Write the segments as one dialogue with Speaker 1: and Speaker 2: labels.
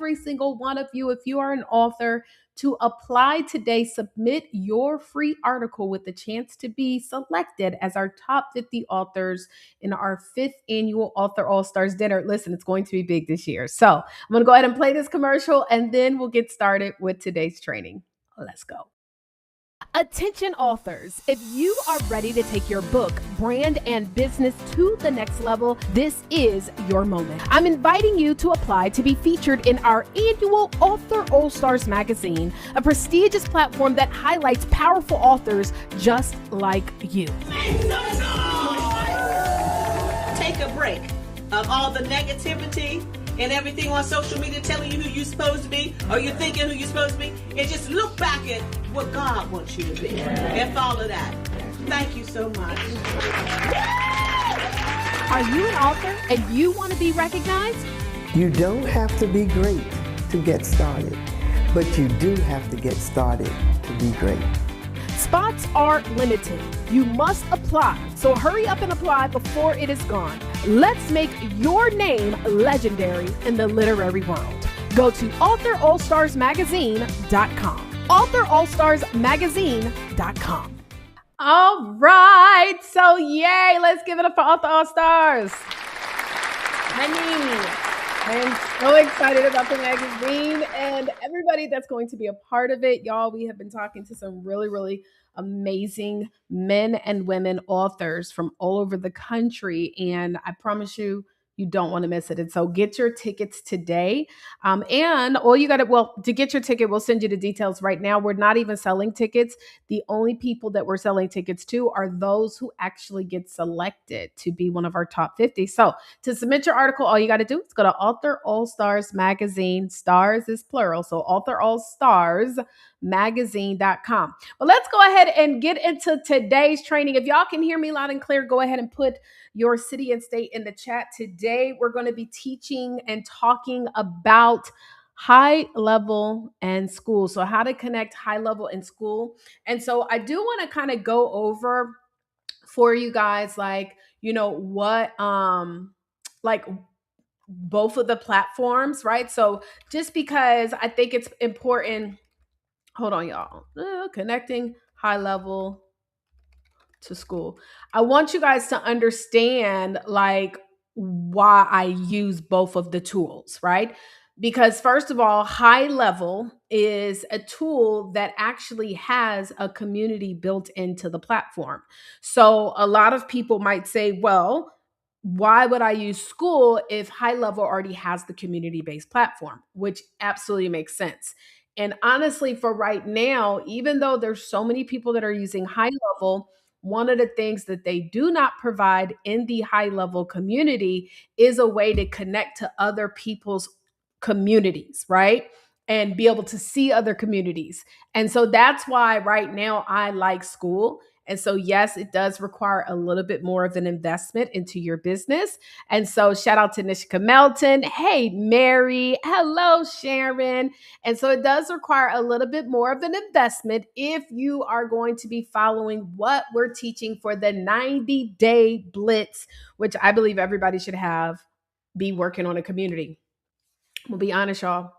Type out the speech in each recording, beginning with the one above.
Speaker 1: every single one of you, if you are an author, to apply today. Submit your free article with the chance to be selected as our top 50 authors in our 5th annual Author All Stars dinner. Listen, it's going to be big this year. So I'm going to go ahead and play this commercial, and then we'll get started with today's training. Let's go. Attention authors, if you are ready to take your book, brand, and business to the next level, this is your moment. I'm inviting you to apply to be featured in our annual Author All Stars magazine, a prestigious platform that highlights powerful authors just like you.
Speaker 2: Take a break of all the negativity and everything on social media telling you who you're supposed to be, or you're thinking who you're supposed to be, and just look back at what God wants you to be and follow that. Thank you so much.
Speaker 1: Are you an author and you want to be recognized?
Speaker 3: You don't have to be great to get started, but you do have to get started to be great.
Speaker 1: Spots are limited. You must apply. So hurry up and apply before it is gone. Let's make your name legendary in the literary world. Go to authorallstarsmagazine.com. authorallstarsmagazine.com. All right. So yay. Let's give it up for Author All Stars. I'm so excited about the magazine and everybody that's going to be a part of it. Y'all, we have been talking to some really, really amazing men and women authors from all over the country. And I promise you, you don't want to miss it. And so get your tickets today. And all you got to get your ticket, we'll send you the details right now. We're not even selling tickets. The only people that we're selling tickets to are those who actually get selected to be one of our top 50. So to submit your article, all you got to do is go to Author All Stars Magazine. Stars is plural. So Author All Stars magazine.com. Well, let's go ahead and get into today's training. If y'all can hear me loud and clear, go ahead and put your city and state in the chat. Today, we're going to be teaching and talking about HighLevel and Skool. So how to connect HighLevel and Skool. And so I do want to kind of go over for you guys, like, you know, what, like both of the platforms, right? So just because I think it's important. Hold on, y'all. Connecting HighLevel to Skool. I want you guys to understand like why I use both of the tools, right? Because first of all, HighLevel is a tool that actually has a community built into the platform. So a lot of people might say, well, why would I use Skool if HighLevel already has the community-based platform, which absolutely makes sense. And honestly, for right now, even though there's so many people that are using HighLevel, one of the things that they do not provide in the HighLevel community is a way to connect to other people's communities, right? And be able to see other communities. And so that's why right now I like Skool. And so, yes, it does require a little bit more of an investment into your business. And so shout out to Nishika Melton. Hey, Mary. Hello, Sharon. And so it does require a little bit more of an investment if you are going to be following what we're teaching for the 90-day blitz, which I believe everybody should be working on a community. We'll be honest, y'all.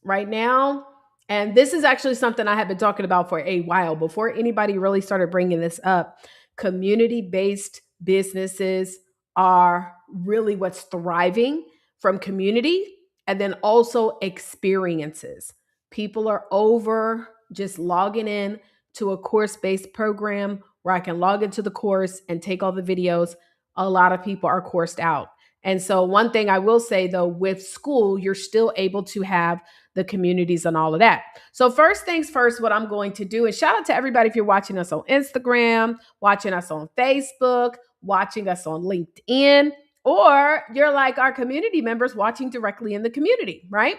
Speaker 1: Right now, and this is actually something I have been talking about for a while before anybody really started bringing this up. Community-based businesses are really what's thriving from community and then also experiences. People are over just logging in to a course-based program where I can log into the course and take all the videos. A lot of people are coursed out. And so one thing I will say though, with Skool, you're still able to have the communities and all of that. So first things first, what I'm going to do, and shout out to everybody if you're watching us on Instagram, watching us on Facebook, watching us on LinkedIn, or you're like our community members watching directly in the community, right?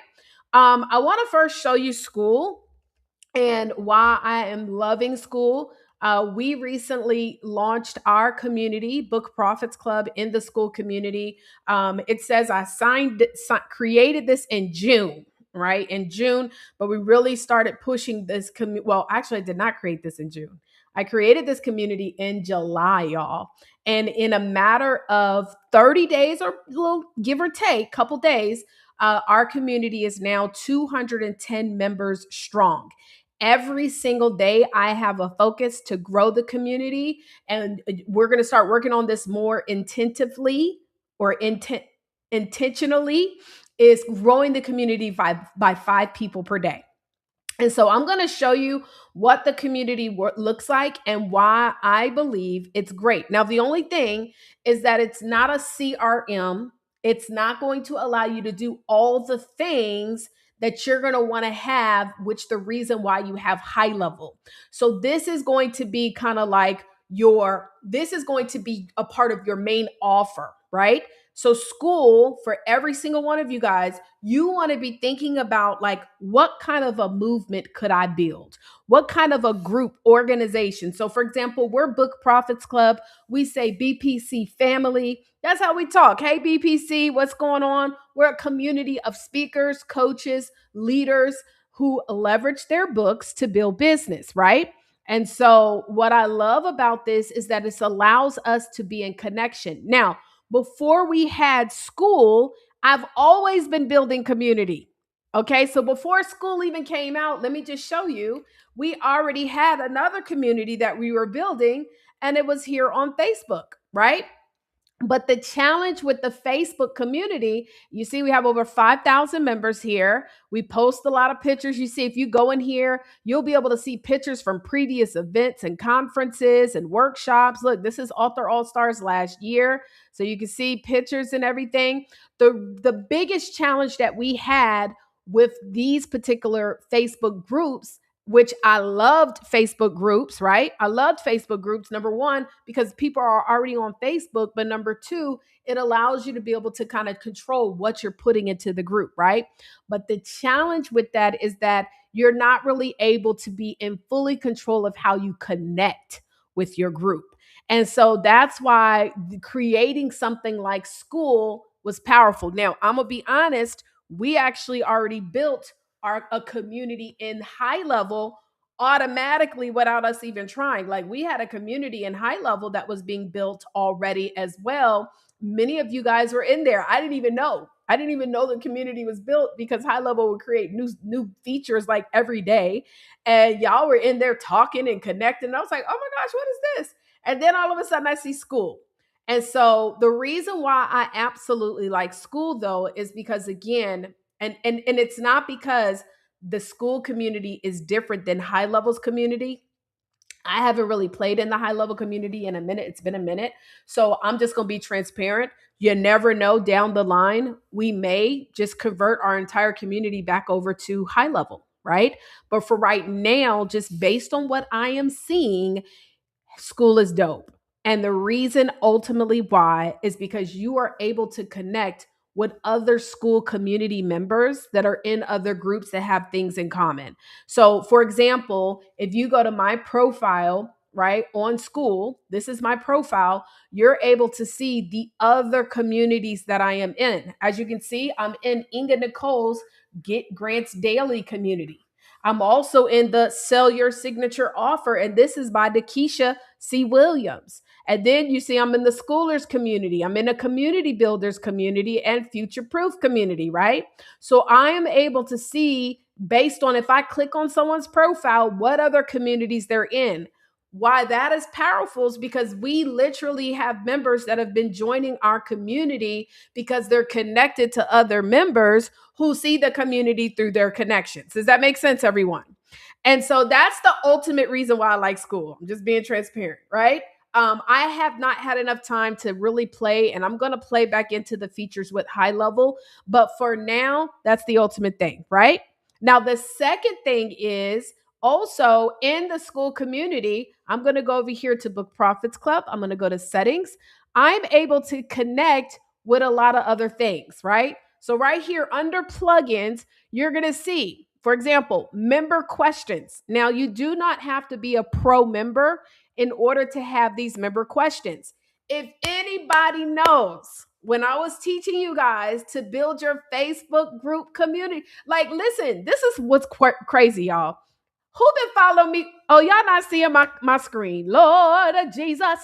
Speaker 1: I want to first show you Skool and why I am loving Skool. We recently launched our community, Book Profits Club, in the Skool community. It says I created this in June, right? In June, but we really started pushing this. Well, actually, I did not create this in June. I created this community in July, y'all. And in a matter of 30 days or little give or take, couple days, Our community is now 210 members strong. Every single day, I have a focus to grow the community, and we're going to start working on this more intentively or intentionally. Is growing the community by 5 people per day. And so I'm going to show you what the community looks like and why I believe it's great. Now, the only thing is that it's not a CRM. It's not going to allow you to do all the things that you're going to want to have, which the reason why you have HighLevel. So this is going to be kind of like this is going to be a part of your main offer, right? So Skool, for every single one of you guys, you want to be thinking about like, what kind of a movement could I build? What kind of a group organization? So for example, we're Book Profits Club. We say BPC family. That's how we talk. Hey, BPC, what's going on? We're a community of speakers, coaches, leaders who leverage their books to build business, right? And so what I love about this is that it allows us to be in connection. Now, before we had Skool, I've always been building community. Okay, so before Skool even came out, let me just show you, we already had another community that we were building, and it was here on Facebook, right? But the challenge with the Facebook community, you see, we have over 5,000 members here. We post a lot of pictures. You see, if you go in here, you'll be able to see pictures from previous events and conferences and workshops. Look, this is Author All Stars last year. So you can see pictures and everything. The biggest challenge that we had with these particular Facebook groups, which I loved Facebook groups, right? I loved Facebook groups, number one, because people are already on Facebook. But number two, it allows you to be able to kind of control what you're putting into the group, right? But the challenge with that is that you're not really able to be in fully control of how you connect with your group. And so that's why creating something like Skool was powerful. Now, I'm going to be honest, we actually already built a community in HighLevel automatically without us even trying. Like, we had a community in HighLevel that was being built already as well. Many of you guys were in there. I didn't even know. I didn't even know the community was built because HighLevel would create new features like every day. And y'all were in there talking and connecting. And I was like, oh my gosh, what is this? And then all of a sudden I see Skool. And so the reason why I absolutely like Skool, though, is because, again, and it's not because the Skool community is different than HighLevel's community. I haven't really played in the HighLevel community in a minute. It's been a minute. So I'm just going to be transparent. You never know, down the line, we may just convert our entire community back over to HighLevel, right? But for right now, just based on what I am seeing, Skool is dope. And the reason ultimately why is because you are able to connect with other Skool community members that are in other groups that have things in common. So, for example, if you go to my profile, right, on Skool, this is my profile, you're able to see the other communities that I am in. As you can see, I'm in Inga Nicole's Get Grants Daily community. I'm also in the Sell Your Signature Offer, and this is by Dakisha C. Williams. And then you see I'm in the Schoolers community. I'm in a community builders community and future proof community, right? So I am able to see, based on if I click on someone's profile, what other communities they're in. Why that is powerful is because we literally have members that have been joining our community because they're connected to other members who see the community through their connections. Does that make sense, everyone? And so that's the ultimate reason why I like Skool. I'm just being transparent, right? I have not had enough time to really play, and I'm going to play back into the features with HighLevel. But for now, that's the ultimate thing, right? Now, the second thing is also in the Skool community, I'm going to go over here to Book Profits Club. I'm going to go to settings. I'm able to connect with a lot of other things, right? So right here under plugins, you're going to see, for example, member questions. Now, you do not have to be a pro member in order to have these member questions. If anybody knows, when I was teaching you guys to build your Facebook group community, like, listen, this is what's crazy, y'all. Who been following me? Oh, y'all not seeing my screen. Lord Jesus.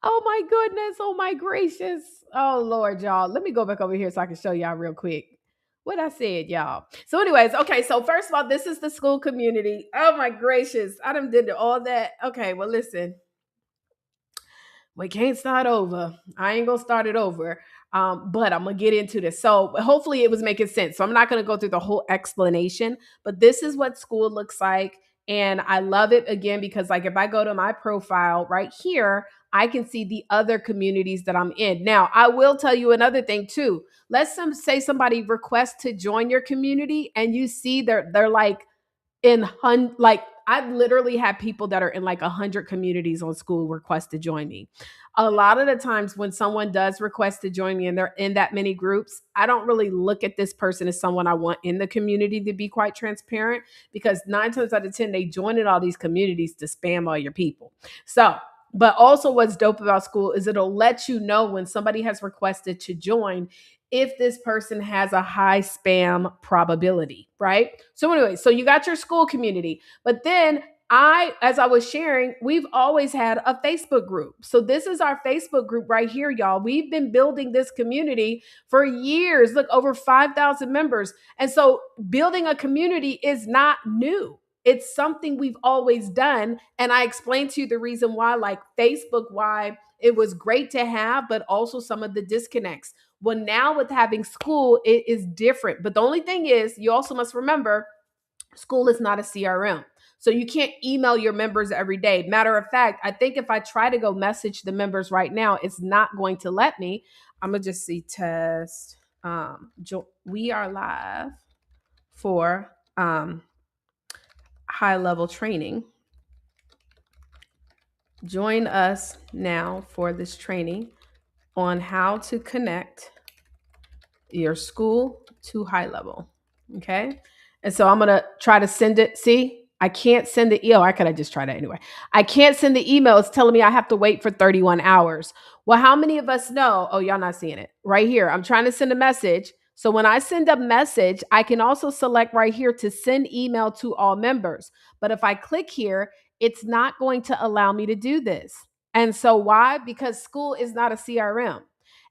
Speaker 1: Oh my goodness. Oh my gracious. Oh Lord, y'all. Let me go back over here so I can show y'all real quick what I said, y'all. So, anyways, okay. So first of all, this is the school community. Oh my gracious. I done did all that. Okay, well, listen. We can't start over. I ain't gonna start it over. But I'm gonna get into this. So hopefully it was making sense. So I'm not gonna go through the whole explanation, but this is what Skool looks like. And I love it again because, like, if I go to my profile right here, I can see the other communities that I'm in. Now, I will tell you another thing too. Let's say somebody requests to join your community and you see they're like like I've literally had people that are in like 100 communities on Skool request to join me. A lot of the times when someone does request to join me and they're in that many groups, I don't really look at this person as someone I want in the community, to be quite transparent, because 9 times out of 10 they join in all these communities to spam all your people. So but also what's dope about Skool is it'll let you know when somebody has requested to join if this person has a high spam probability, right? So anyway, so you got your school community, but then as I was sharing, we've always had a Facebook group. So this is our Facebook group right here, y'all. We've been building this community for years. Look, over 5,000 members. And so building a community is not new. It's something we've always done. And I explained to you the reason why, like Facebook, why it was great to have, but also some of the disconnects. Well, now with having Skool, it is different. But the only thing is, you also must remember Skool is not a CRM. So you can't email your members every day. Matter of fact, I think if I try to go message the members right now, it's not going to let me. I'm going to just see test. We are live for high level training. Join us now for this training on how to connect your school to HighLevel. Okay. And so I'm going to try to send it. See, I can't send the email. I could have just tried it anyway. I can't send the email. It's telling me I have to wait for 31 hours. Well, how many of us know? Oh, y'all not seeing it right here. I'm trying to send a message. So when I send a message, I can also select right here to send email to all members. But if I click here, it's not going to allow me to do this. And so why? Because Skool is not a CRM.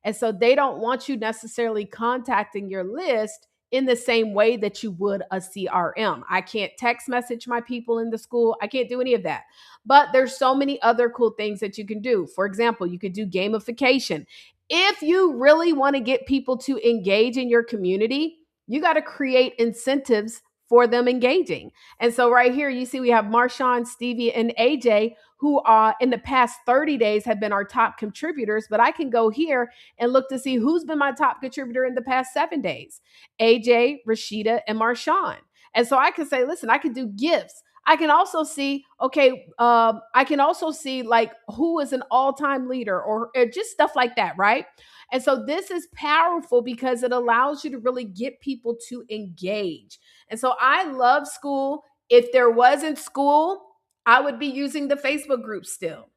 Speaker 1: And so they don't want you necessarily contacting your list in the same way that you would a CRM. I can't text message my people in the school. I can't do any of that. But there's so many other cool things that you can do. For example, you could do gamification. If you really want to get people to engage in your community, you got to create incentives for them engaging. And so right here, you see we have Marshawn, Stevie, and AJ, who in the past 30 days have been our top contributors. But I can go here and look to see who's been my top contributor in the past 7 days. AJ, Rashida, and Marshawn. And so I can say, listen, I can do gifts. I can also see, okay, I can also see like who is an all-time leader or just stuff like that, right? And so this is powerful because it allows you to really get people to engage. And so I love Skool. If there wasn't Skool, I would be using the Facebook group still.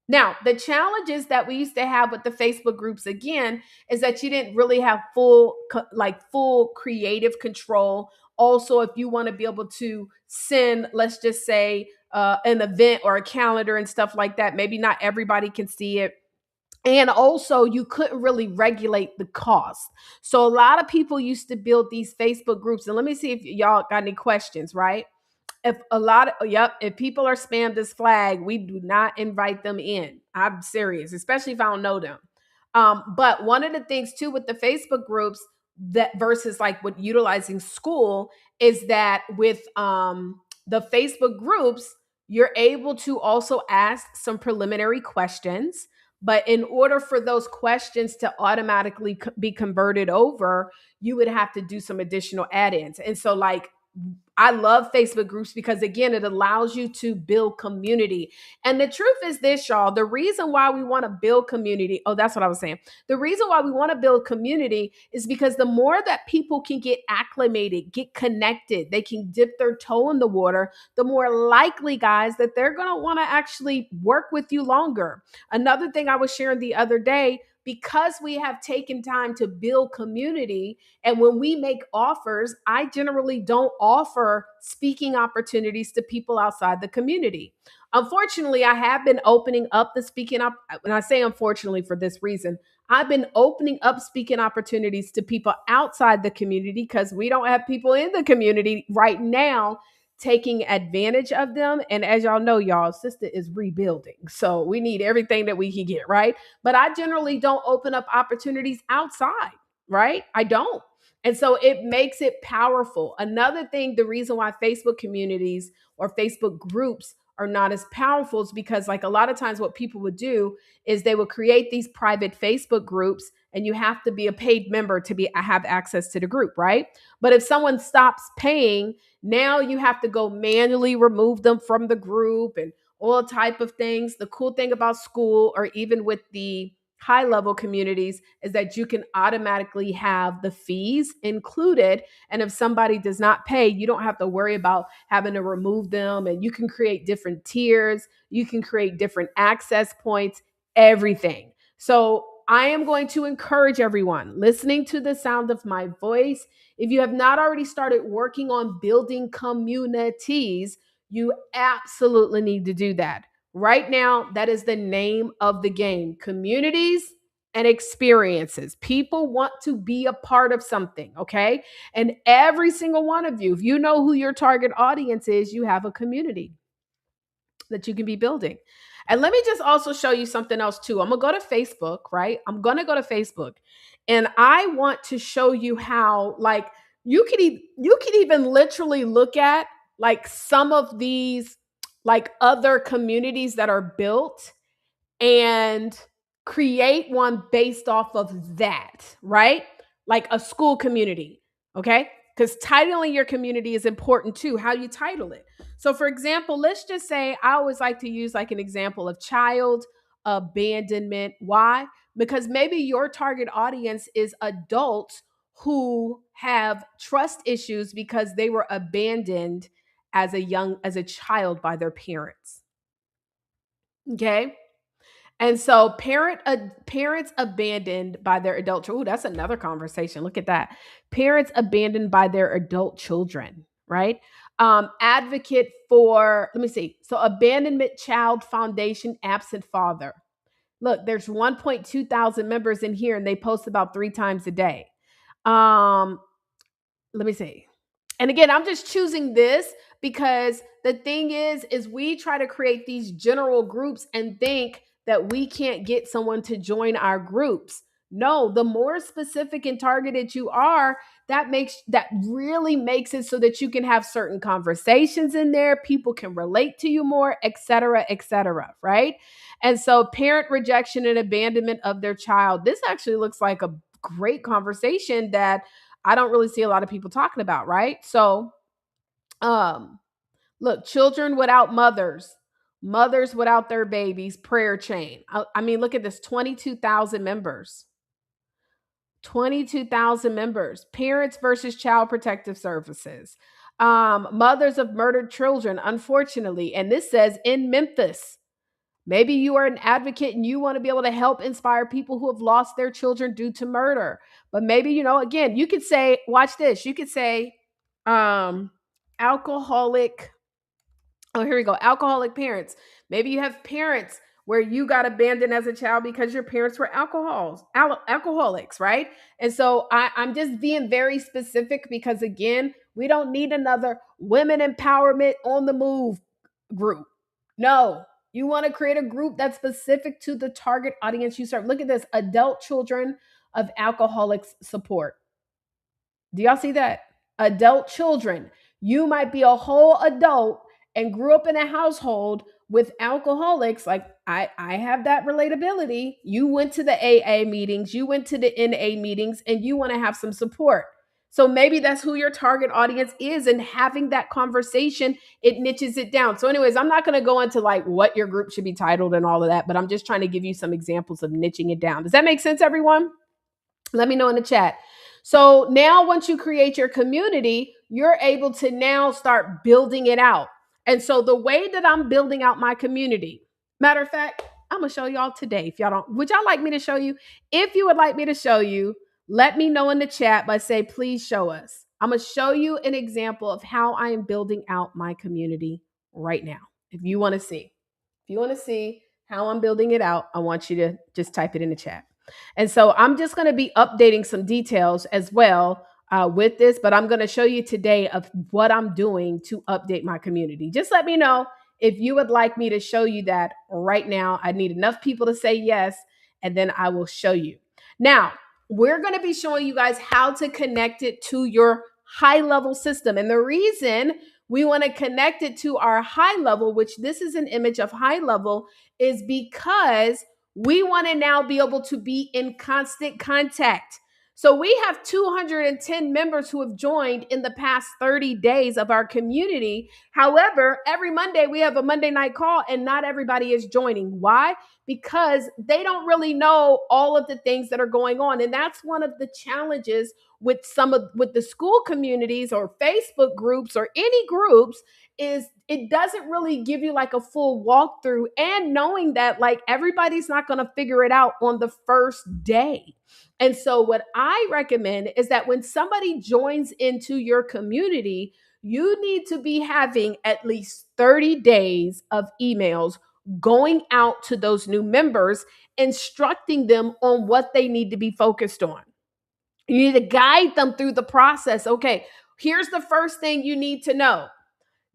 Speaker 1: Now, the challenges that we used to have with the Facebook groups again is that you didn't really have full creative control. Also, if you want to be able to send, let's just say, an event or a calendar and stuff like that, maybe not everybody can see it. And also, you couldn't really regulate the cost. So, a lot of people used to build these Facebook groups. And let me see if y'all got any questions, right? If people are spammed this flag, we do not invite them in. I'm serious, especially if I don't know them. But one of the things too with the Facebook groups that versus like with utilizing Skool is that with the Facebook groups, you're able to also ask some preliminary questions. But in order for those questions to automatically be converted over, you would have to do some additional add-ins. And so like I love Facebook groups because again, it allows you to build community. And the truth is this, y'all, the reason why we want to build community. Oh, that's what I was saying. The reason why we want to build community is because the more that people can get acclimated, get connected, they can dip their toe in the water, the more likely, guys, that they're going to want to actually work with you longer. Another thing I was sharing the other day, because we have taken time to build community, and when we make offers, I generally don't offer speaking opportunities to people outside the community. Unfortunately, I have been opening up the speaking up, and I say unfortunately for this reason. I've been opening up speaking opportunities to people outside the community because we don't have people in the community right now taking advantage of them. And as y'all know, y'all, sister is rebuilding. So we need everything that we can get, right? But I generally don't open up opportunities outside, right? I don't. And so it makes it powerful. Another thing, the reason why Facebook communities or Facebook groups are not as powerful is because, like, a lot of times what people would do is they would create these private Facebook groups, and you have to be a paid member to be have access to the group, right? But if someone stops paying, now you have to go manually remove them from the group and all type of things. The cool thing about Skool, or even with the high level communities, is that you can automatically have the fees included. And if somebody does not pay, you don't have to worry about having to remove them. And you can create different tiers, you can create different access points, everything. So I am going to encourage everyone listening to the sound of my voice. If you have not already started working on building communities, you absolutely need to do that. Right now, that is the name of the game: communities and experiences. People want to be a part of something, okay? And every single one of you, if you know who your target audience is, you have a community that you can be building. And let me just also show you something else too. I'm going to go to Facebook, right? I'm going to go to Facebook, and I want to show you how, like, you can even literally look at like some of these like other communities that are built and create one based off of that, right? Like a Skool community, okay? Because titling your community is important too, how you title it. So, for example, let's just say I always like to use like an example of child abandonment. Why? Because maybe your target audience is adults who have trust issues because they were abandoned as a child by their parents. Okay? And so parents abandoned by their adult children. Ooh, that's another conversation. Look at that. Parents abandoned by their adult children, right? Advocate for, let me see. So abandonment child foundation absent father. Look, there's 1.2 thousand members in here and they post about 3 times a day. Um, let me see. And again, I'm just choosing this because the thing is we try to create these general groups and think that we can't get someone to join our groups. No, the more specific and targeted you are, that really makes it so that you can have certain conversations in there, people can relate to you more, et cetera, right? And so parent rejection and abandonment of their child. This actually looks like a great conversation that I don't really see a lot of people talking about, right? So, um, look, children without mothers, mothers without their babies, prayer chain. I mean, look at this: 22,000 members. 22,000 members. Parents versus Child Protective Services. Mothers of murdered children, unfortunately. And this says in Memphis. Maybe you are an advocate and you want to be able to help inspire people who have lost their children due to murder. But maybe, again, you could say, watch this. You could say, alcoholic. Oh, here we go. Alcoholic parents. Maybe you have parents where you got abandoned as a child because your parents were alcoholics, right? And so I'm just being very specific because, again, we don't need another women empowerment on the move group. No, you want to create a group that's specific to the target audience you serve. Look at this: adult children of alcoholics support. Do y'all see that? Adult children. You might be a whole adult and grew up in a household with alcoholics. Like I have that relatability. You went to the AA meetings, you went to the NA meetings, and you want to have some support. So maybe that's who your target audience is, and having that conversation, it niches it down. So, anyways, I'm not going to go into like what your group should be titled and all of that, but I'm just trying to give you some examples of niching it down. Does that make sense, everyone? Let me know in the chat. So now once you create your community, you're able to now start building it out. And so the way that I'm building out my community, matter of fact, I'm going to show y'all today. If y'all don't, would y'all like me to show you? If you would like me to show you, let me know in the chat by say, please show us. I'm going to show you an example of how I am building out my community right now, if you want to see. If you want to see how I'm building it out, I want you to just type it in the chat. And so I'm just going to be updating some details as well with this, but I'm going to show you today of what I'm doing to update my community. Just let me know if you would like me to show you that right now. I need enough people to say yes, and then I will show you. Now, we're going to be showing you guys how to connect it to your HighLevel system. And the reason we want to connect it to our HighLevel, which this is an image of HighLevel, is because we want to now be able to be in constant contact. So we have 210 members who have joined in the past 30 days of our community. However, every Monday we have a Monday night call and not everybody is joining. Why? Because they don't really know all of the things that are going on. And that's one of the challenges with with the school communities or Facebook groups or any groups, is it doesn't really give you like a full walkthrough, and knowing that like everybody's not going to figure it out on the first day. And so what I recommend is that when somebody joins into your community, you need to be having at least 30 days of emails going out to those new members, instructing them on what they need to be focused on. You need to guide them through the process. Okay, here's the first thing you need to know.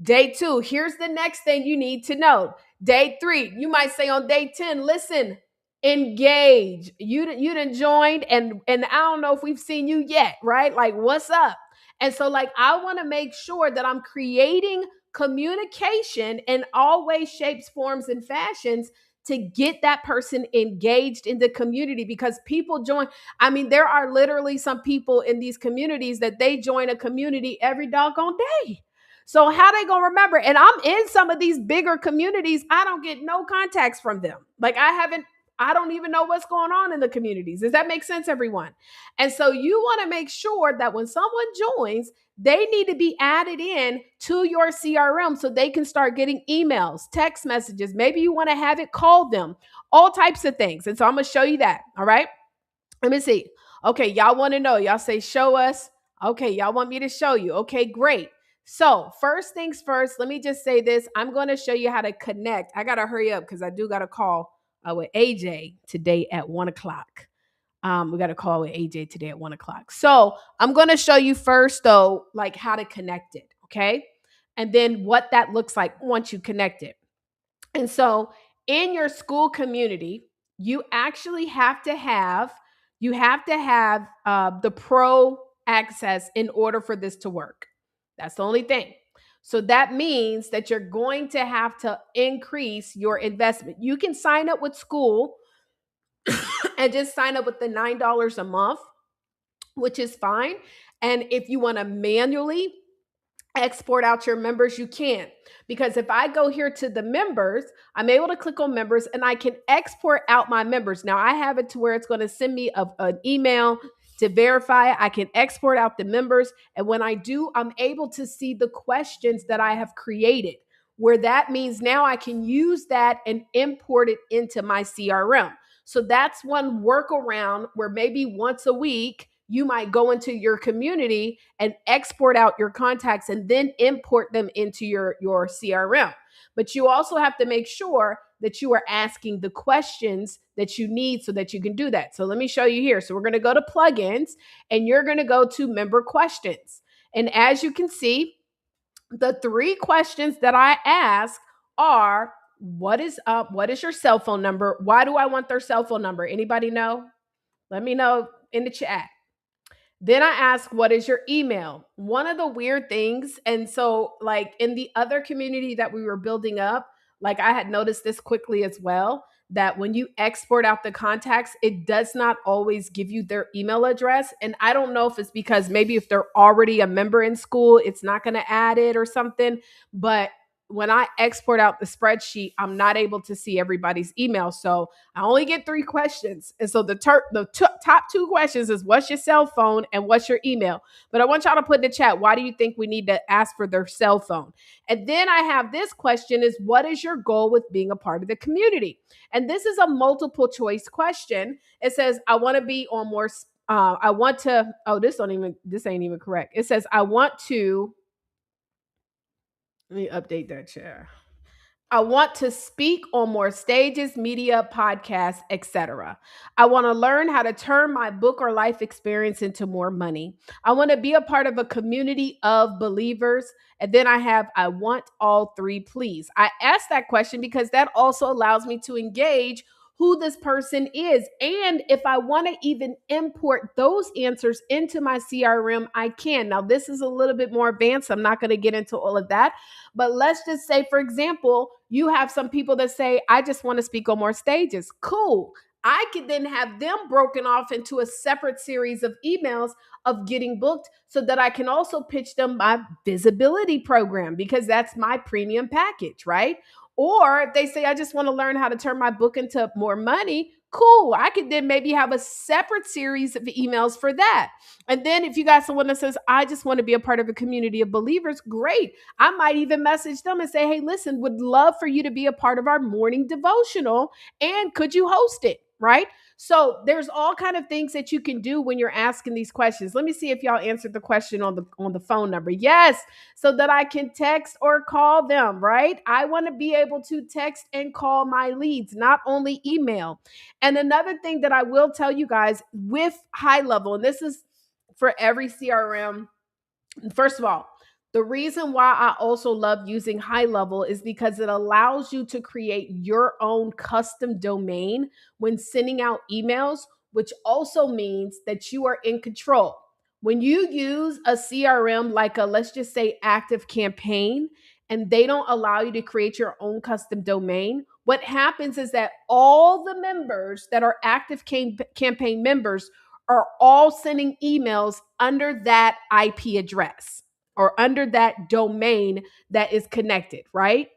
Speaker 1: Day 2, here's the next thing you need to know. Day 3, you might say on day 10, listen, engage. You done joined, and I don't know if we've seen you yet, right? Like, what's up? And so, like, I want to make sure that I'm creating communication in all ways, shapes, forms, and fashions to get that person engaged in the community, because people join. I mean, there are literally some people in these communities that they join a community every doggone day. So how they gonna remember? And I'm in some of these bigger communities. I don't get no contacts from them. Like I don't even know what's going on in the communities. Does that make sense, everyone? And so you want to make sure that when someone joins, they need to be added in to your CRM so they can start getting emails, text messages. Maybe you want to have it call them, all types of things. And so I'm gonna show you that. All right. Let me see. Okay, y'all want to know. Y'all say, show us. Okay, y'all want me to show you. Okay, great. So, first things first, let me just say this. I'm going to show you how to connect. I got to hurry up because I do got a call with AJ today at 1 o'clock. We got a call with AJ today at 1 o'clock. So, I'm going to show you first, though, like how to connect it. Okay. And then what that looks like once you connect it. And so in your school community, you actually have to have the pro access in order for this to work. That's the only thing. So that means that you're going to have to increase your investment. You can sign up with Skool and just sign up with the $9 a month, which is fine. And if you want to manually export out your members, you can. Because if I go here to the members, I'm able to click on members and I can export out my members. Now I have it to where it's going to send me an email to verify. I can export out the members. And when I do, I'm able to see the questions that I have created, where that means now I can use that and import it into my CRM. So that's one workaround where maybe once a week, you might go into your community and export out your contacts and then import them into your CRM. But you also have to make sure that you are asking the questions that you need so that you can do that. So let me show you here. So we're going to go to plugins and you're going to go to member questions. And as you can see, the 3 questions that I ask are, what is your cell phone number? Why do I want their cell phone number? Anybody know? Let me know in the chat. Then I ask, what is your email? One of the weird things, and so like in the other community that we were building up, like I had noticed this quickly as well, that when you export out the contacts, it does not always give you their email address. And I don't know if it's because maybe if they're already a member in Skool, it's not going to add it or something. But when I export out the spreadsheet, I'm not able to see everybody's email. So I only get 3 questions. And so the top 2 questions is, what's your cell phone and what's your email? But I want y'all to put in the chat, why do you think we need to ask for their cell phone? And then I have this question is, what is your goal with being a part of the community? And this is a multiple choice question. It says, I want to be on more, I want to, oh, this ain't even correct. It says, I want to, let me update that chair. I want to speak on more stages, media, podcasts, etc. I want to learn how to turn my book or life experience into more money. I want to be a part of a community of believers. And then I want all three, please. I asked that question because that also allows me to engage who this person is. And if I want to even import those answers into my CRM, I can. Now, this is a little bit more advanced. I'm not going to get into all of that. But let's just say, for example, you have some people that say, I just want to speak on more stages. Cool. I could then have them broken off into a separate series of emails of getting booked so that I can also pitch them my visibility program because that's my premium package, right? Or if they say, I just want to learn how to turn my book into more money. Cool. I could then maybe have a separate series of emails for that. And then if you got someone that says, I just want to be a part of a community of believers, great. I might even message them and say, hey, listen, would love for you to be a part of our morning devotional. And could you host it? Right. So there's all kind of things that you can do when you're asking these questions. Let me see if y'all answered the question on the phone number. Yes, so that I can text or call them, right? I want to be able to text and call my leads, not only email. And another thing that I will tell you guys with HighLevel, and this is for every CRM. First of all, the reason why I also love using HighLevel is because it allows you to create your own custom domain when sending out emails, which also means that you are in control. When you use a CRM like a, let's just say, Active Campaign, and they don't allow you to create your own custom domain, what happens is that all the members that are Active Campaign members are all sending emails under that IP address or under that domain that is connected, right?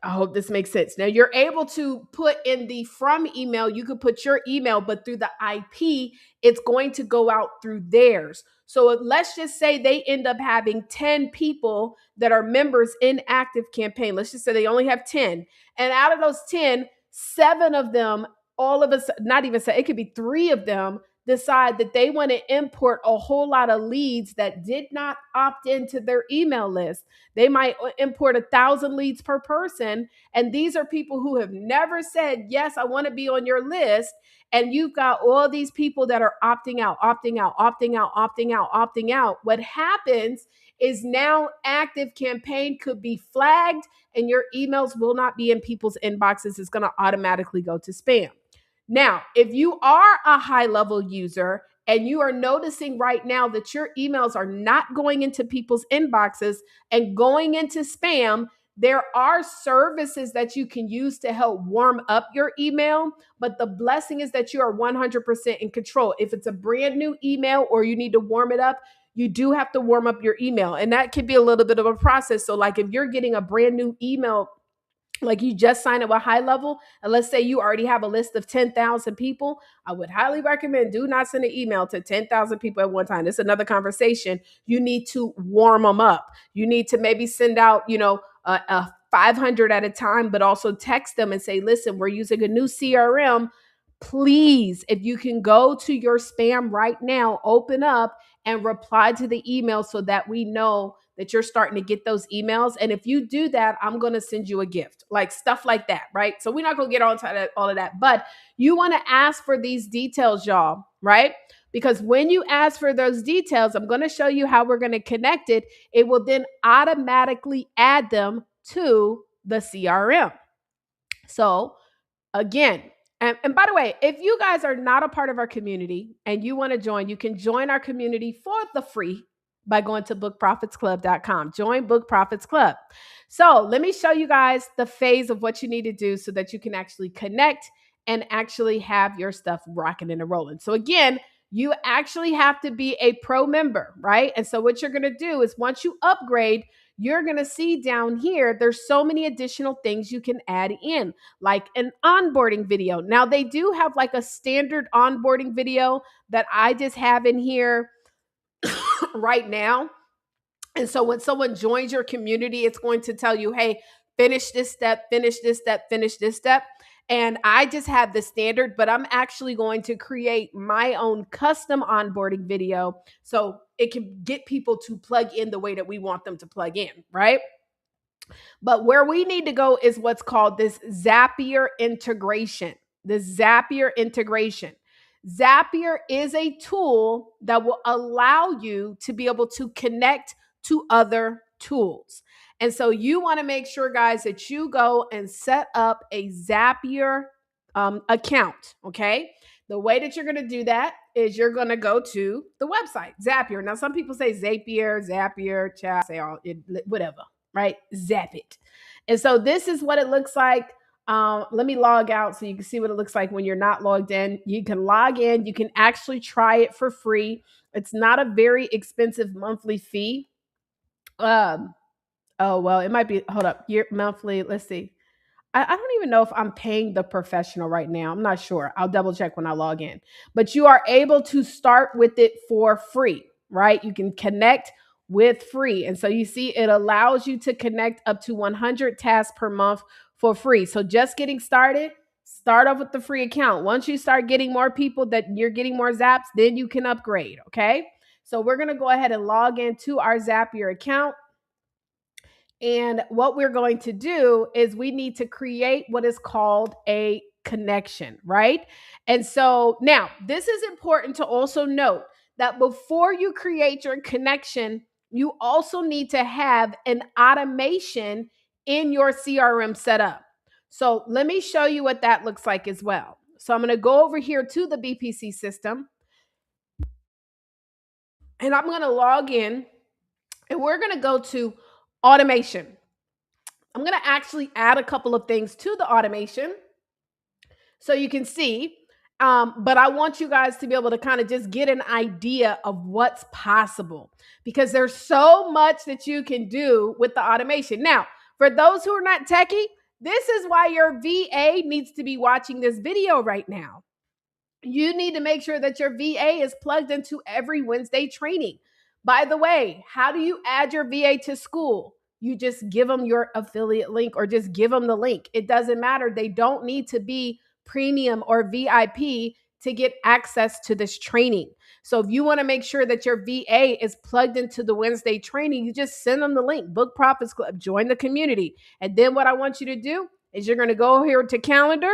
Speaker 1: I hope this makes sense. Now you're able to put in the from email, you could put your email, but through the IP, it's going to go out through theirs. So let's just say they end up having 10 people that are members in Active Campaign. Let's just say they only have 10. And out of those 10, 7 of them, all of us, not even say, it could be 3 of them decide that they want to import a whole lot of leads that did not opt into their email list. They might import 1,000 leads per person. And these are people who have never said, yes, I want to be on your list. And you've got all these people that are opting out, opting out, opting out, opting out, opting out. What happens is now Active Campaign could be flagged and your emails will not be in people's inboxes. It's going to automatically go to spam. Now, if you are a HighLevel user and you are noticing right now that your emails are not going into people's inboxes and going into spam, there are services that you can use to help warm up your email. But the blessing is that you are 100% in control. If it's a brand new email or you need to warm it up, you do have to warm up your email. And that can be a little bit of a process. So like if you're getting a brand new email, like you just signed up with HighLevel, and let's say you already have a list of 10,000 people, I would highly recommend do not send an email to 10,000 people at one time. It's another conversation. You need to warm them up. You need to maybe send out, a 500 at a time, but also text them and say, listen, we're using a new CRM. Please, if you can go to your spam right now, open up and reply to the email so that we know that you're starting to get those emails. And if you do that, I'm going to send you a gift, like stuff like that, right? So we're not going to get on to all of that, but you want to ask for these details, y'all, right? Because when you ask for those details, I'm going to show you how we're going to connect it. It will then automatically add them to the CRM. So again, and by the way, if you guys are not a part of our community and you want to join, you can join our community for the free by going to bookprofitsclub.com. Join Book Profits Club. So let me show you guys the phase of what you need to do so that you can actually connect and actually have your stuff rocking and rolling. So again, you actually have to be a pro member, right? And so what you're going to do is once you upgrade, you're going to see down here, there's so many additional things you can add in, like an onboarding video. Now they do have like a standard onboarding video that I just have in here right now. And so when someone joins your community, it's going to tell you, hey, finish this step, finish this step, finish this step. And I just have the standard, but I'm actually going to create my own custom onboarding video so it can get people to plug in the way that we want them to plug in, right? But where we need to go is what's called this Zapier integration. The Zapier integration. Zapier is a tool that will allow you to be able to connect to other tools. And so you want to make sure, guys, that you go and set up a Zapier account. Okay. The way that you're going to do that is you're going to go to the website, Zapier. Now, some people say Zapier, chat, say all it, whatever, right? Zap it. And so this is what it looks like. Let me log out so you can see what it looks like when you're not logged in. You can log in. You can actually try it for free. It's not a very expensive monthly fee. Um, oh well, it might be. Hold up, year monthly. Let's see. I don't even know if I'm paying the professional right now. I'm not sure. I'll double check when I log in. But you are able to start with it for free, right? You can connect with free. And so you see, it allows you to connect up to 100 tasks per month for free. So just getting started, start off with the free account. Once you start getting more people that you're getting more zaps, then you can upgrade, okay? So we're going to go ahead and log into our Zapier account. And what we're going to do is we need to create what is called a connection, right? And so now this is important to also note that before you create your connection, you also need to have an automation in your CRM setup. So let me show you what that looks like as well. So I'm going to go over here to the BPC system and I'm going to log in and we're going to go to automation. I'm going to actually add a couple of things to the automation so you can see. But I want you guys to be able to kind of just get an idea of what's possible because there's so much that you can do with the automation. Now, for those who are not techie, this is why your VA needs to be watching this video right now. You need to make sure that your VA is plugged into every Wednesday training. By the way, how do you add your VA to Skool? You just give them your affiliate link or just give them the link. It doesn't matter. They don't need to be premium or VIP to get access to this training. So if you want to make sure that your VA is plugged into the Wednesday training, you just send them the link, Book Profits Club, join the community. And then what I want you to do is you're going to go here to calendar.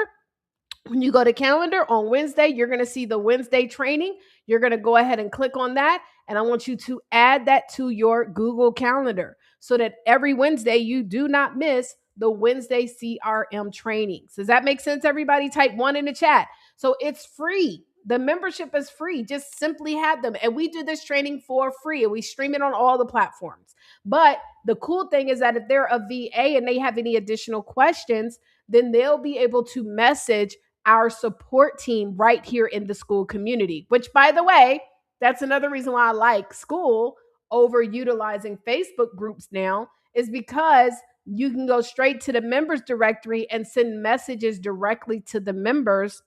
Speaker 1: When you go to calendar on Wednesday, you're going to see the Wednesday training. You're going to go ahead and click on that. And I want you to add that to your Google Calendar so that every Wednesday you do not miss the Wednesday CRM trainings. Does that make sense, everybody? Type 1 in the chat. So it's free. The membership is free. Just simply have them. And we do this training for free and we stream it on all the platforms. But the cool thing is that if they're a VA and they have any additional questions, then they'll be able to message our support team right here in the Skool community, which, by the way, that's another reason why I like Skool over utilizing Facebook groups now, is because you can go straight to the members directory and send messages directly to the members,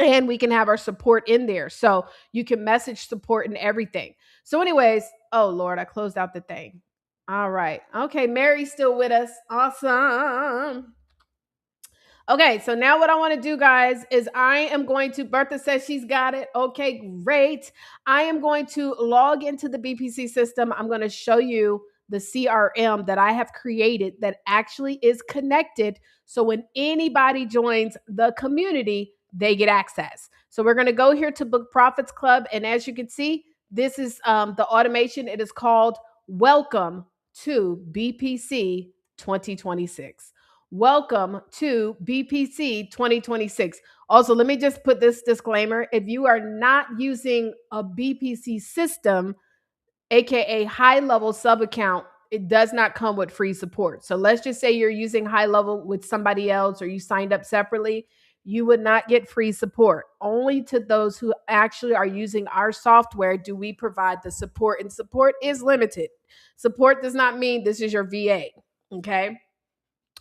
Speaker 1: and we can have our support in there. So you can message support and everything. So anyways, oh Lord, I closed out the thing. All right. Okay, Mary's still with us. Awesome. Okay, so now what I want to do, guys, is I am going to, Bertha says she's got it. Okay, great. I am going to log into the BPC system. I'm going to show you the CRM that I have created that actually is connected. So when anybody joins the community, they get access. So we're going to go here to Book Profits Club. And as you can see, this is the automation. It is called Welcome to BPC 2026. Welcome to BPC 2026. Also, let me just put this disclaimer. If you are not using a BPC system, aka HighLevel sub account, it does not come with free support. So let's just say you're using HighLevel with somebody else or you signed up separately, you would not get free support. Only to those who actually are using our software do we provide the support, and support is limited. Support does not mean this is your VA, okay?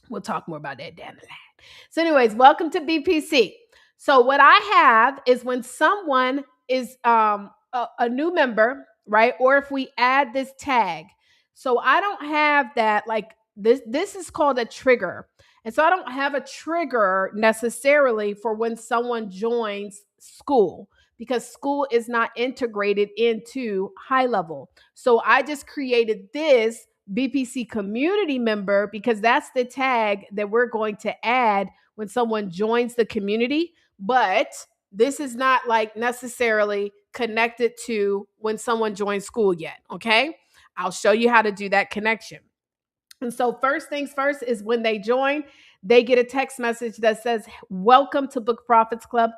Speaker 1: We'll talk more about that down the line. So anyways, welcome to BPC. So what I have is when someone is a new member, right? Or if we add this tag. So I don't have that, like this is called a trigger. And so I don't have a trigger necessarily for when someone joins Skool because Skool is not integrated into HighLevel. So I just created this BPC community member because that's the tag that we're going to add when someone joins the community. But this is not like necessarily connected to when someone joins Skool yet. Okay. I'll show you how to do that connection. And so, first things first is when they join, they get a text message that says, "Welcome to Book Profits Club.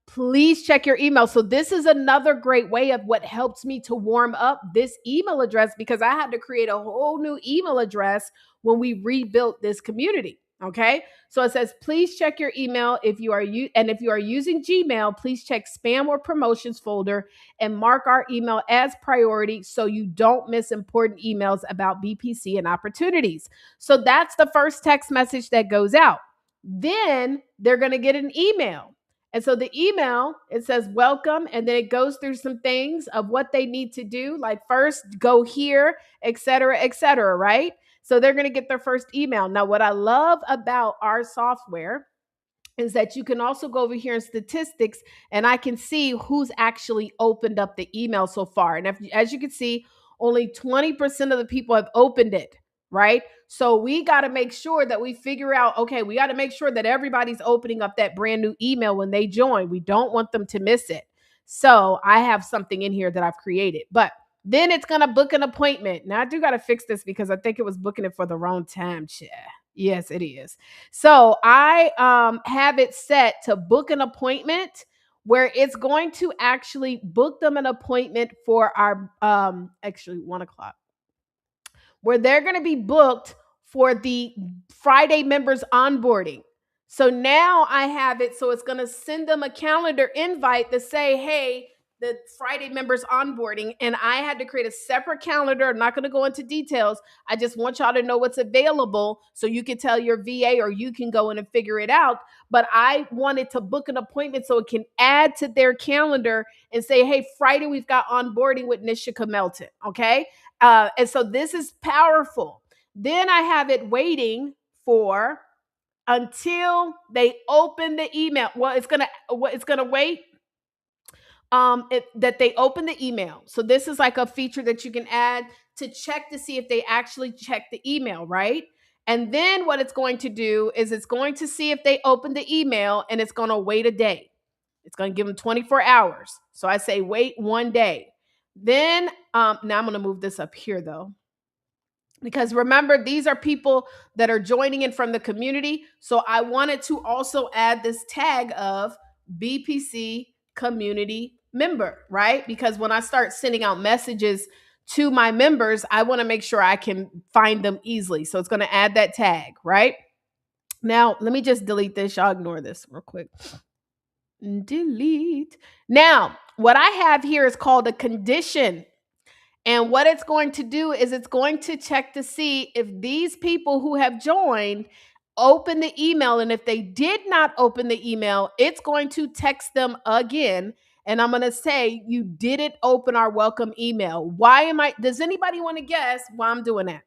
Speaker 1: Please check your email." So, this is another great way of what helps me to warm up this email address because I had to create a whole new email address when we rebuilt this community. Okay. So it says, please check your email if you are if you are using Gmail, please check spam or promotions folder and mark our email as priority so you don't miss important emails about BPC and opportunities. So that's the first text message that goes out. Then they're going to get an email. And so the email, it says welcome, and then it goes through some things of what they need to do, like first go here, et cetera, right? So they're going to get their first email. Now, what I love about our software is that you can also go over here in statistics and I can see who's actually opened up the email so far. And as you can see, only 20% of the people have opened it, right? So we got to make sure that we figure out, okay, we got to make sure that everybody's opening up that brand new email when they join. We don't want them to miss it. So I have something in here that I've created, but then it's going to book an appointment. Now I do got to fix this because I think it was booking it for the wrong time. Yes, it is. So I have it set to book an appointment where it's going to actually book them an appointment for our actually 1:00, where they're going to be booked for the Friday members onboarding. So now I have it, so it's going to send them a calendar invite to say, hey, the Friday members onboarding. And I had to create a separate calendar. I'm not going to go into details. I just want y'all to know what's available so you can tell your VA or you can go in and figure it out. But I wanted to book an appointment so it can add to their calendar and say, hey, Friday, we've got onboarding with Nishika Melton. Okay. And so this is powerful. Then I have it waiting for until they open the email. Well, it's gonna wait that they open the email. So this is like a feature that you can add to check to see if they actually check the email, right? And then what it's going to do is it's going to see if they open the email and it's going to wait a day. It's going to give them 24 hours. So I say wait 1 day. Then now I'm going to move this up here though. Because remember, these are people that are joining in from the community. So I wanted to also add this tag of BPC community member, right? Because when I start sending out messages to my members, I want to make sure I can find them easily. So it's going to add that tag, right? Now, let me just delete this. Y'all ignore this real quick. Delete. Now, what I have here is called a condition. And what it's going to do is it's going to check to see if these people who have joined open the email. And if they did not open the email, it's going to text them again. And I'm going to say, you didn't open our welcome email. Does anybody want to guess why I'm doing that?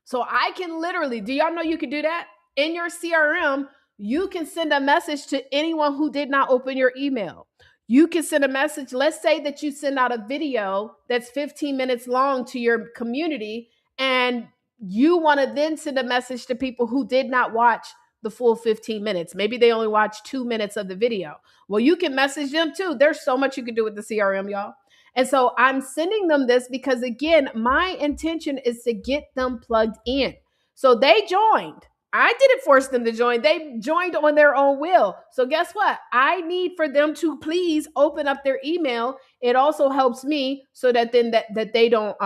Speaker 1: So I can literally, do y'all know you can do that? In your CRM, you can send a message to anyone who did not open your email. You can send a message. Let's say that you send out a video that's 15 minutes long to your community, and you want to then send a message to people who did not watch the full 15 minutes. Maybe they only watched 2 minutes of the video. Well, you can message them too. There's so much you can do with the CRM, y'all. And so I'm sending them this because, again, my intention is to get them plugged in. So they joined. I didn't force them to join. They joined on their own will. So guess what? I need for them to please open up their email. It also helps me so that then that they don't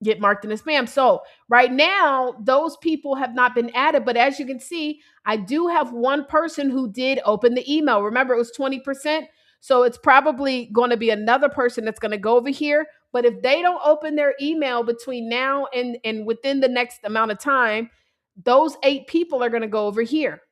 Speaker 1: get marked in the spam. So right now, those people have not been added. But as you can see, I do have one person who did open the email. Remember, it was 20%. So it's probably going to be another person that's going to go over here. But if they don't open their email between now and within the next amount of time, those 8 people are going to go over here.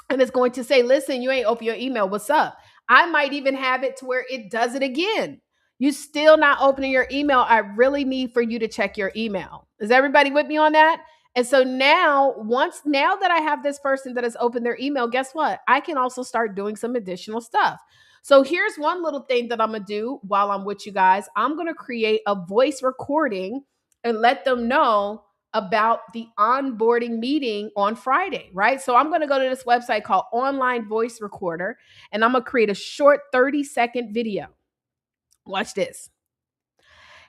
Speaker 1: And it's going to say, listen, you ain't open your email. What's up? I might even have it to where it does it again. You still not opening your email. I really need for you to check your email. Is everybody with me on that? And so now that I have this person that has opened their email, guess what? I can also start doing some additional stuff. So here's one little thing that I'm going to do while I'm with you guys. I'm going to create a voice recording and let them know about the onboarding meeting on Friday, right? So I'm going to go to this website called Online Voice Recorder, and I'm going to create a short 30-second video. Watch this.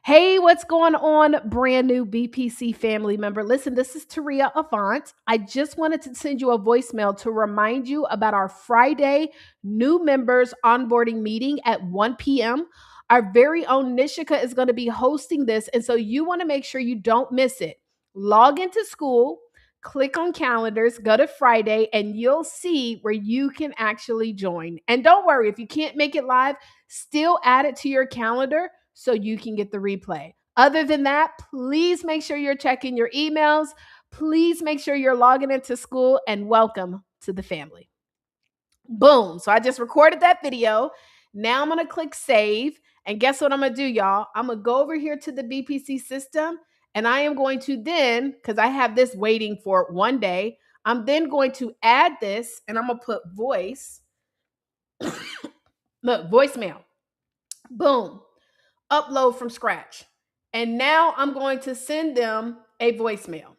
Speaker 1: Hey, what's going on, brand new BPC family member? Listen, this is Taria Avant. I just wanted to send you a voicemail to remind you about our Friday new members onboarding meeting at 1 p.m. Our very own Nishika is going to be hosting this, and so you want to make sure you don't miss it. Log into Skool, click on calendars, go to Friday, and you'll see where you can actually join. And don't worry, if you can't make it live, still add it to your calendar so you can get the replay. Other than that, please make sure you're checking your emails. Please make sure you're logging into Skool, and welcome to the family. Boom. So I just recorded that video. Now I'm going to click save. And guess what I'm going to do, y'all? I'm going to go over here to the BPC system, and I am going to then, because I have this waiting for one day, I'm then going to add this, and I'm going to put voice. Look, voicemail. Boom. Upload from scratch. And now I'm going to send them a voicemail.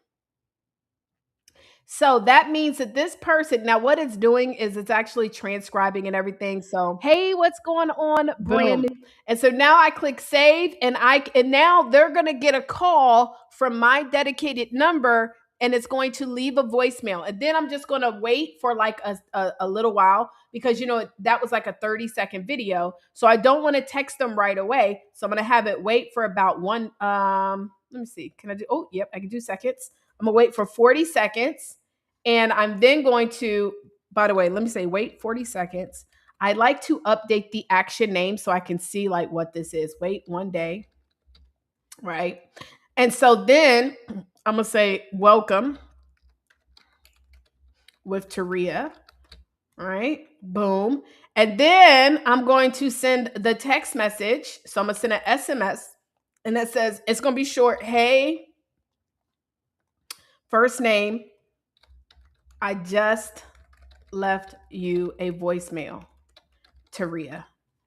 Speaker 1: So that means that this person, now what it's doing is it's actually transcribing and everything. So, hey, what's going on? Brand new. And so now I click save, and now they're going to get a call from my dedicated number, and it's going to leave a voicemail. And then I'm just going to wait for like a little while, because, you know, that was like a 30-second video. So I don't want to text them right away. So I'm going to have it wait for about let me see. Can I do, oh, yep, I can do seconds. I'm going to wait for 40 seconds. And I'm then going to, by the way, let me say, wait 40 seconds. I like to update the action name so I can see like what this is. Wait one day, right? And so then I'm going to say, welcome with Taria, all right? Boom. And then I'm going to send the text message. So I'm going to send an SMS, and that says, it's going to be short. Hey, first name, I just left you a voicemail, Taria.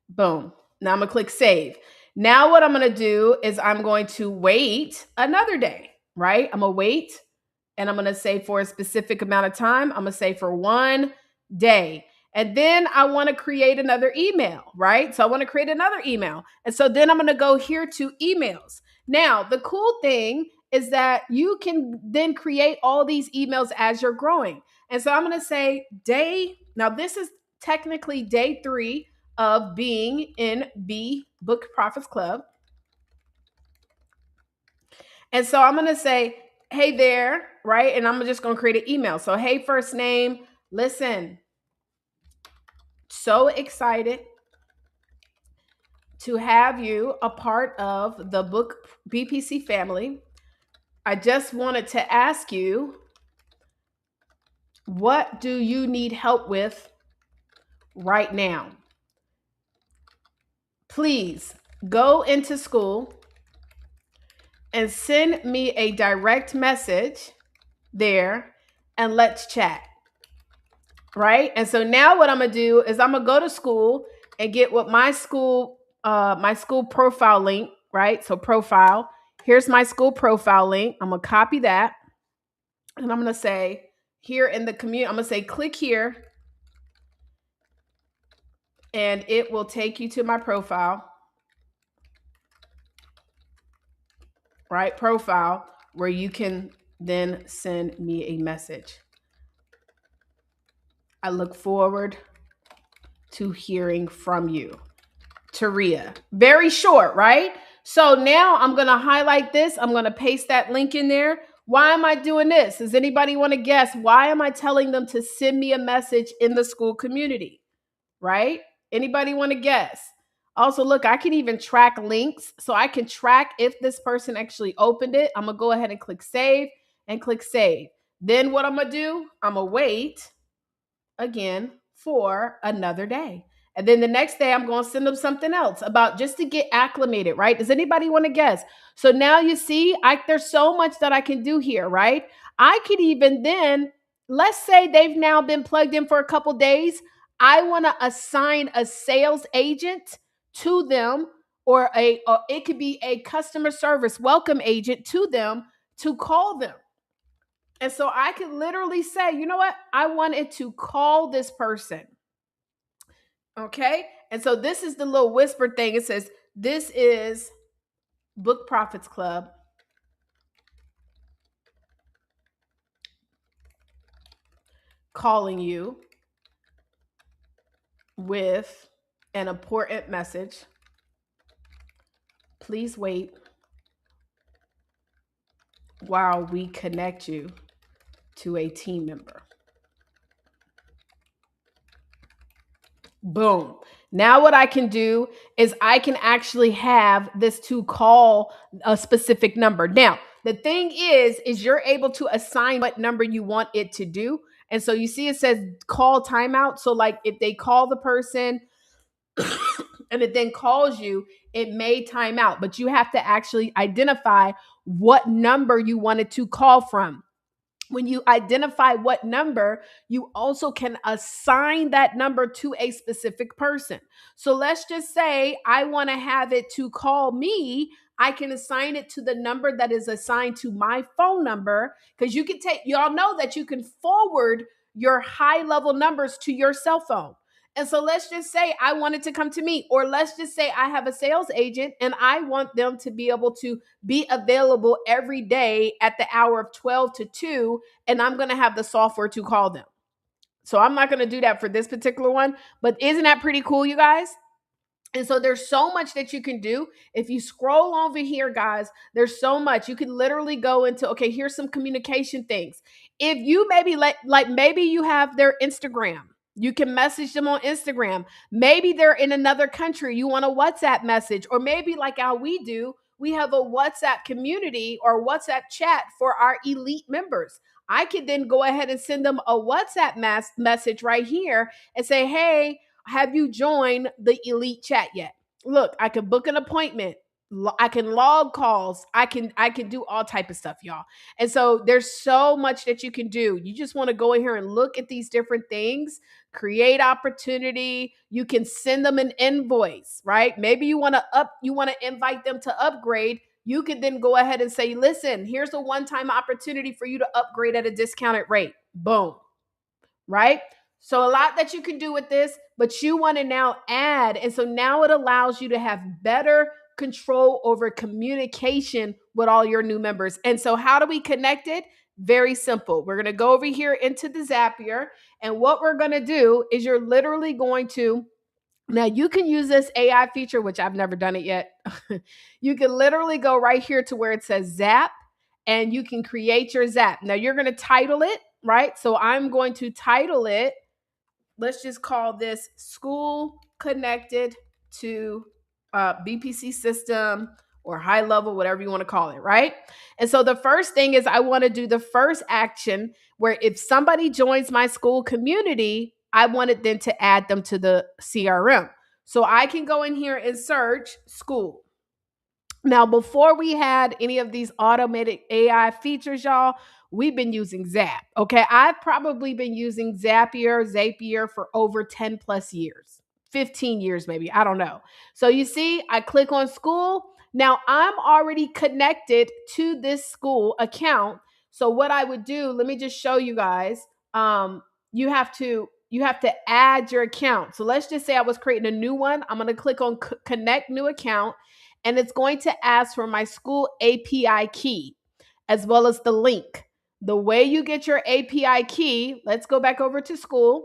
Speaker 1: Boom. Now I'm going to click save. Now what I'm going to do is I'm going to wait another day, right? I'm going to wait, and I'm going to say for a specific amount of time. I'm going to say for one day. And then I want to create another email, right? So I want to create another email. And so then I'm going to go here to emails. Now, the cool thing is that you can then create all these emails as you're growing. And so I'm going to say now this is technically day 3 of being in B Book Profits Club. And so I'm going to say, hey there, right? And I'm just going to create an email. So, hey, first name, listen, so excited to have you a part of the Book BPC family. I just wanted to ask you, what do you need help with right now? Please go into Skool and send me a direct message there, and let's chat. Right? And so now what I'm going to do is I'm going to go to Skool and get what my Skool profile link, right? So profile, here's my Skool profile link. I'm going to copy that, and I'm going to say here in the community, I'm going to say click here, and it will take you to my profile, right? Profile, where you can then send me a message. I look forward to hearing from you, Taria. Very short, right? So now I'm going to highlight this. I'm going to paste that link in there. Why am I doing this? Does anybody want to guess? Why am I telling them to send me a message in the Skool community, right? Anybody want to guess? Also, look, I can even track links. So I can track if this person actually opened it. I'm going to go ahead and click save and click save. Then what I'm going to do, I'm going to wait again for another day. And then the next day, I'm going to send them something else about just to get acclimated, right? Does anybody want to guess? So now you see, there's so much that I can do here, right? I could even then, let's say they've now been plugged in for a couple days. I want to assign a sales agent to them, or it could be a customer service welcome agent to them to call them. And so I could literally say, you know what? I wanted to call this person. Okay. And so this is the little whisper thing. It says, this is Book Profits Club calling you with an important message. Please wait while we connect you to a team member. Boom. Now what I can do is I can actually have this to call a specific number. Now, the thing is you're able to assign what number you want it to do. And so you see it says call timeout. So like if they call the person and it then calls you, it may time out, but you have to actually identify what number you wanted to call from. When you identify what number, you also can assign that number to a specific person. So let's just say I want to have it to call me. I can assign it to the number that is assigned to my phone number, because you can take, y'all know that you can forward your HighLevel numbers to your cell phone. And so let's just say I want it to come to me, or let's just say I have a sales agent and I want them to be able to be available every day at the hour of 12 to 2, and I'm going to have the software to call them. So I'm not going to do that for this particular one, but isn't that pretty cool, you guys? And so there's so much that you can do. If you scroll over here, guys, there's so much. You can literally go into, okay, here's some communication things. If you maybe like maybe you have their Instagram, you can message them on Instagram. Maybe they're in another country. You want a WhatsApp message, or maybe like how we do, we have a WhatsApp community or WhatsApp chat for our elite members. I could then go ahead and send them a WhatsApp message right here and say, hey, have you joined the elite chat yet? Look, I can book an appointment. I can log calls. I can do all type of stuff, y'all. And so there's so much that you can do. You just want to go in here and look at these different things, create opportunity. You can send them an invoice, right? Maybe you want to invite them to upgrade. You could then go ahead and say, listen, here's a one-time opportunity for you to upgrade at a discounted rate. Boom. Right? So a lot that you can do with this, but you want to now add. And so now it allows you to have better control over communication with all your new members. And so how do we connect it? Very simple. We're going to go over here into the Zapier. And what we're going to do is you're literally going to, now you can use this AI feature, which I've never done it yet. You can literally go right here to where it says Zap, and you can create your Zap. Now you're going to title it, right? So I'm going to title it, let's just call this Skool Connected to BPC System or HighLevel, whatever you want to call it, right? And so the first thing is I want to do the first action where if somebody joins my Skool community, I wanted then to add them to the CRM. So I can go in here and search Skool. Now, before we had any of these automated AI features, y'all, we've been using Zap. Okay. I've probably been using Zapier for over 10 plus years, 15 years, maybe. I don't know. So you see, I click on Skool. Now I'm already connected to this Skool account. So what I would do, let me just show you guys. You have to add your account. So let's just say I was creating a new one. I'm going to click on connect new account. And it's going to ask for my Skool API key as well as the link. The way you get your API key, let's go back over to Skool.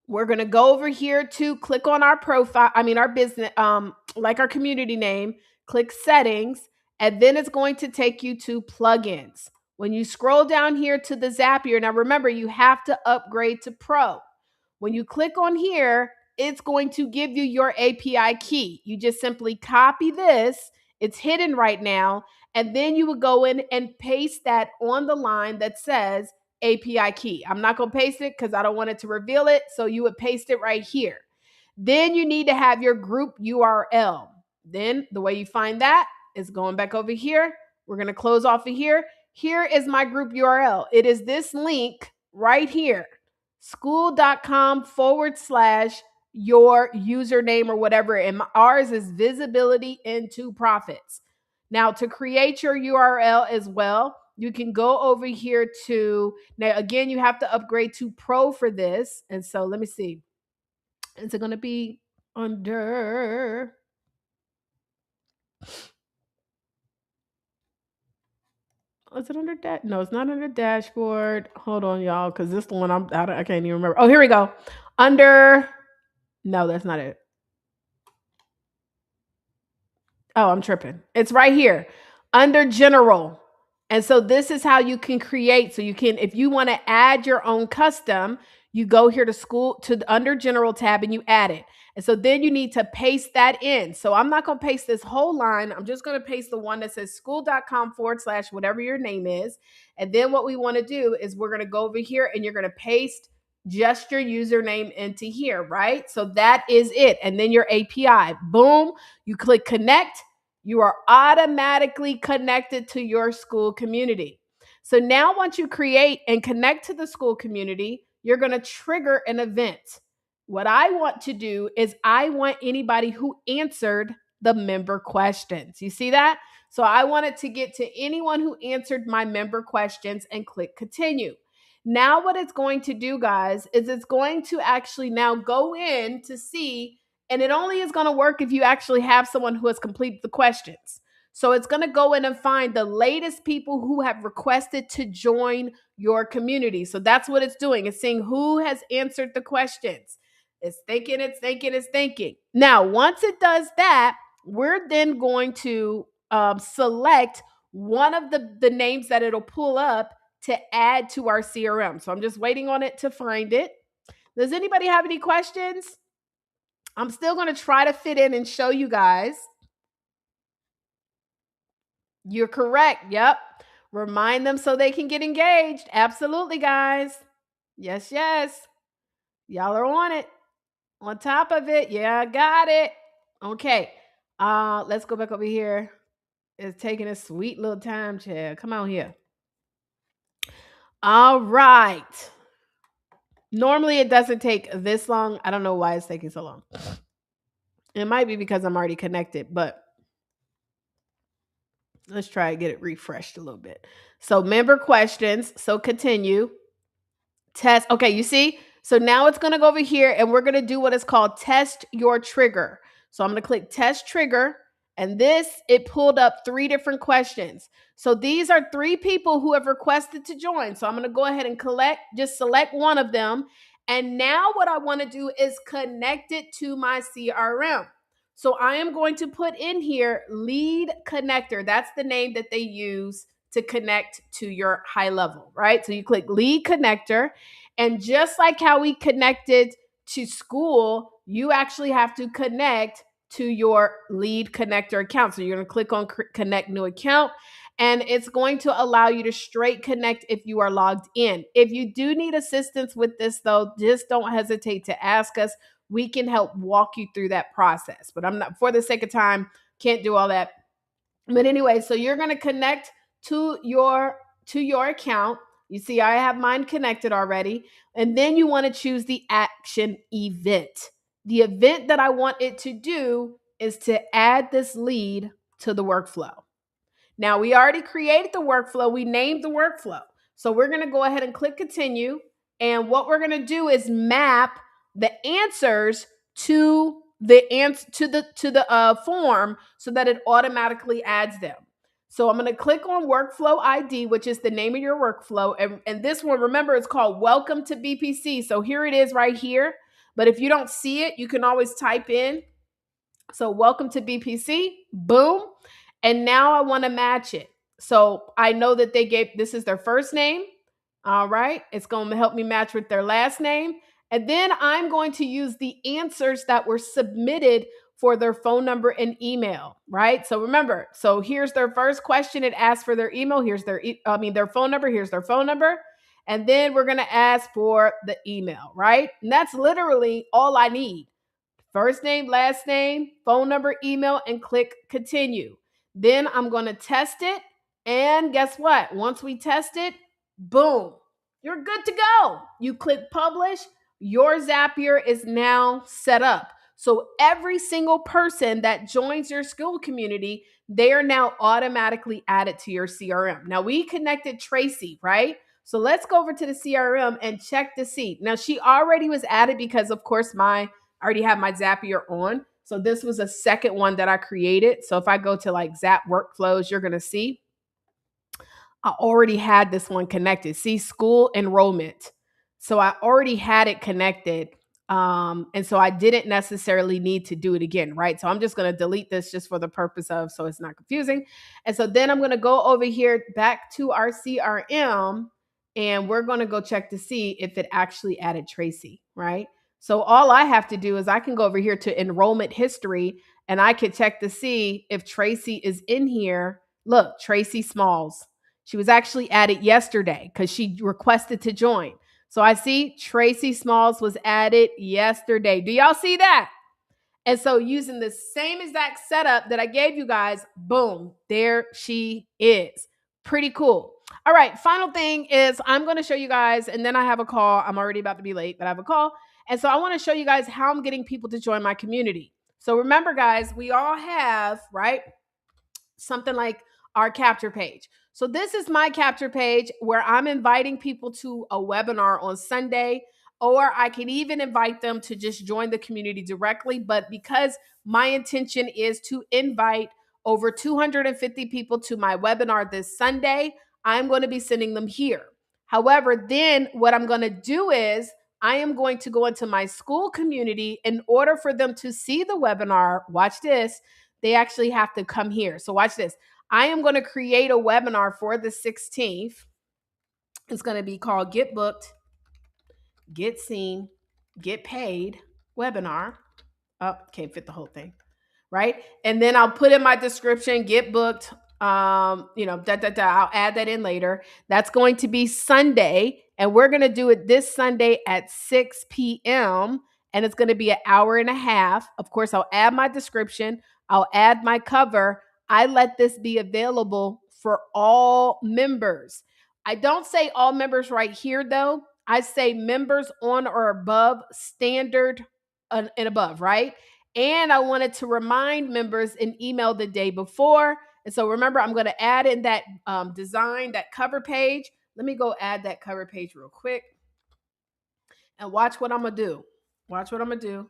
Speaker 1: We're going to go over here to click on our profile, our business, like our community name, click settings, and then it's going to take you to plugins. When you scroll down here to the Zapier, now remember, you have to upgrade to Pro. When you click on here, it's going to give you your API key. You just simply copy this. It's hidden right now. And then you would go in and paste that on the line that says API key. I'm not going to paste it because I don't want it to reveal it. So you would paste it right here. Then you need to have your group URL. Then the way you find that is going back over here. We're going to close off of here. Here is my group URL. It is this link right here. Skool.com/, your username or whatever. And ours is visibility into profits. Now, to create your URL as well, you can go over here to, now again, you have to upgrade to pro for this. And so let me see. Is it going to be under? Is it under that? No, it's not under dashboard. Hold on, y'all, because this one I can't even remember. Oh, here we go. Under. No, that's not it. Oh, I'm tripping. It's right here under general. And so this is how you can create. So you can, if you want to add your own custom, you go here to Skool to the under general tab and you add it. And so then you need to paste that in. So I'm not going to paste this whole line. I'm just going to paste the one that says skool.com/ whatever your name is. And then what we want to do is we're going to go over here and you're going to paste just your username into here, right? So that is it. And then your API, boom, you click connect. You are automatically connected to your Skool community. So now once you create and connect to the Skool community, you're going to trigger an event. What I want to do is I want anybody who answered the member questions. You see that? So I wanted to get to anyone who answered my member questions and click continue. Now what it's going to do, guys, is it's going to actually now go in to see, and it only is going to work if you actually have someone who has completed the questions. So it's going to go in and find the latest people who have requested to join your community. So that's what it's doing. It's seeing who has answered the questions. It's thinking, it's thinking, it's thinking. Now, once it does that, we're then going to select one of the names that it'll pull up to add to our CRM. So I'm just waiting on it to find it. Does anybody have any questions? I'm still going to try to fit in and show you guys. You're correct. Yep. Remind them so they can get engaged. Absolutely, guys. Yes, yes. Y'all are on it. On top of it. Yeah, got it. Okay. Let's go back over here. It's taking a sweet little time, Chad. Come on here. All right. Normally it doesn't take this long. I don't know why it's taking so long. It might be because I'm already connected, but let's try and get it refreshed a little bit. So member questions. So continue. Test. Okay, you see? So now it's going to go over here and we're going to do what is called test your trigger. So I'm going to click test trigger. And this, it pulled up 3 different questions. So these are 3 people who have requested to join. So I'm going to go ahead and just select one of them. And now what I want to do is connect it to my CRM. So I am going to put in here lead connector. That's the name that they use to connect to your HighLevel, right? So you click lead connector. And just like how we connected to Skool, you actually have to connect to your lead connector account. So you're going to click on connect new account, and it's going to allow you to straight connect if you are logged in. If you do need assistance with this though, just don't hesitate to ask us. We can help walk you through that process, but I'm not, for the sake of time, can't do all that. But anyway, so you're going to connect to your account. You see, I have mine connected already. And then you want to choose the action event. The event that I want it to do is to add this lead to the workflow. Now, we already created the workflow. We named the workflow. So we're going to go ahead and click continue. And what we're going to do is map the answers to the form so that it automatically adds them. So I'm going to click on workflow ID, which is the name of your workflow. And this one, remember, it's called Welcome to BPC. So here it is right here. But if you don't see it, you can always type in. So welcome to BPC, boom. And now I want to match it. So I know that this is their first name. All right. It's going to help me match with their last name. And then I'm going to use the answers that were submitted for their phone number and email, right? So remember, so here's their first question. It asks for their email. Here's their phone number. Here's their phone number. And then we're going to ask for the email, right? And that's literally all I need. First name, last name, phone number, email, and click continue. Then I'm going to test it. And guess what? Once we test it, boom, you're good to go. You click publish, Your Zapier is now set up. So every single person that joins your Skool community, they are now automatically added to your CRM. Now we connected Tracy, right? So let's go over to the CRM and check to see. Now she already was added because of course I already have my Zapier on. So this was a second one that I created. So if I go to like Zap workflows, you're going to see I already had this one connected. See, school enrollment. So I already had it connected. And so I didn't necessarily need to do it again, right? So I'm just going to delete this just for the purpose of so it's not confusing. And so then I'm going to go over here back to our CRM and we're going to go check to see if it actually added Tracy, right? So all I have to do is I can go over here to enrollment history and I can check to see if Tracy is in here. Look, Tracy Smalls. She was actually added yesterday because she requested to join. So I see Tracy Smalls was added yesterday. Do y'all see that? And so using the same exact setup that I gave you guys, boom, there she is. Pretty cool. All right, final thing is I'm going to show you guys, and then I have a call. I'm already about to be late, but I have a call. And so I want to show you guys how I'm getting people to join my community. So remember, guys, we all have, right, something like our capture page. So this is my capture page where I'm inviting people to a webinar on Sunday, or I can even invite them to just join the community directly. But because my intention is to invite over 250 people to my webinar this Sunday, I'm going to be sending them here. However, then what I'm going to do is I am going to go into my Skool community in order for them to see the webinar. Watch this. They actually have to come here. So watch this. I am going to create a webinar for the 16th. It's going to be called Get Booked, Get Seen, Get Paid webinar. Oh, can't fit the whole thing, right? And then I'll put in my description, get booked. I'll add that in later. That's going to be Sunday, and we're going to do it this Sunday at 6 p.m. And it's going to be an hour and a half. Of course, I'll add my description. I'll add my cover. I let this be available for all members. I don't say all members right here, though. I say members on or above standard and above, right? And I wanted to remind members an email the day before. And so remember, I'm going to add in that design, that cover page. Let me go add that cover page real quick. And watch what I'm going to do. Watch what I'm going to do.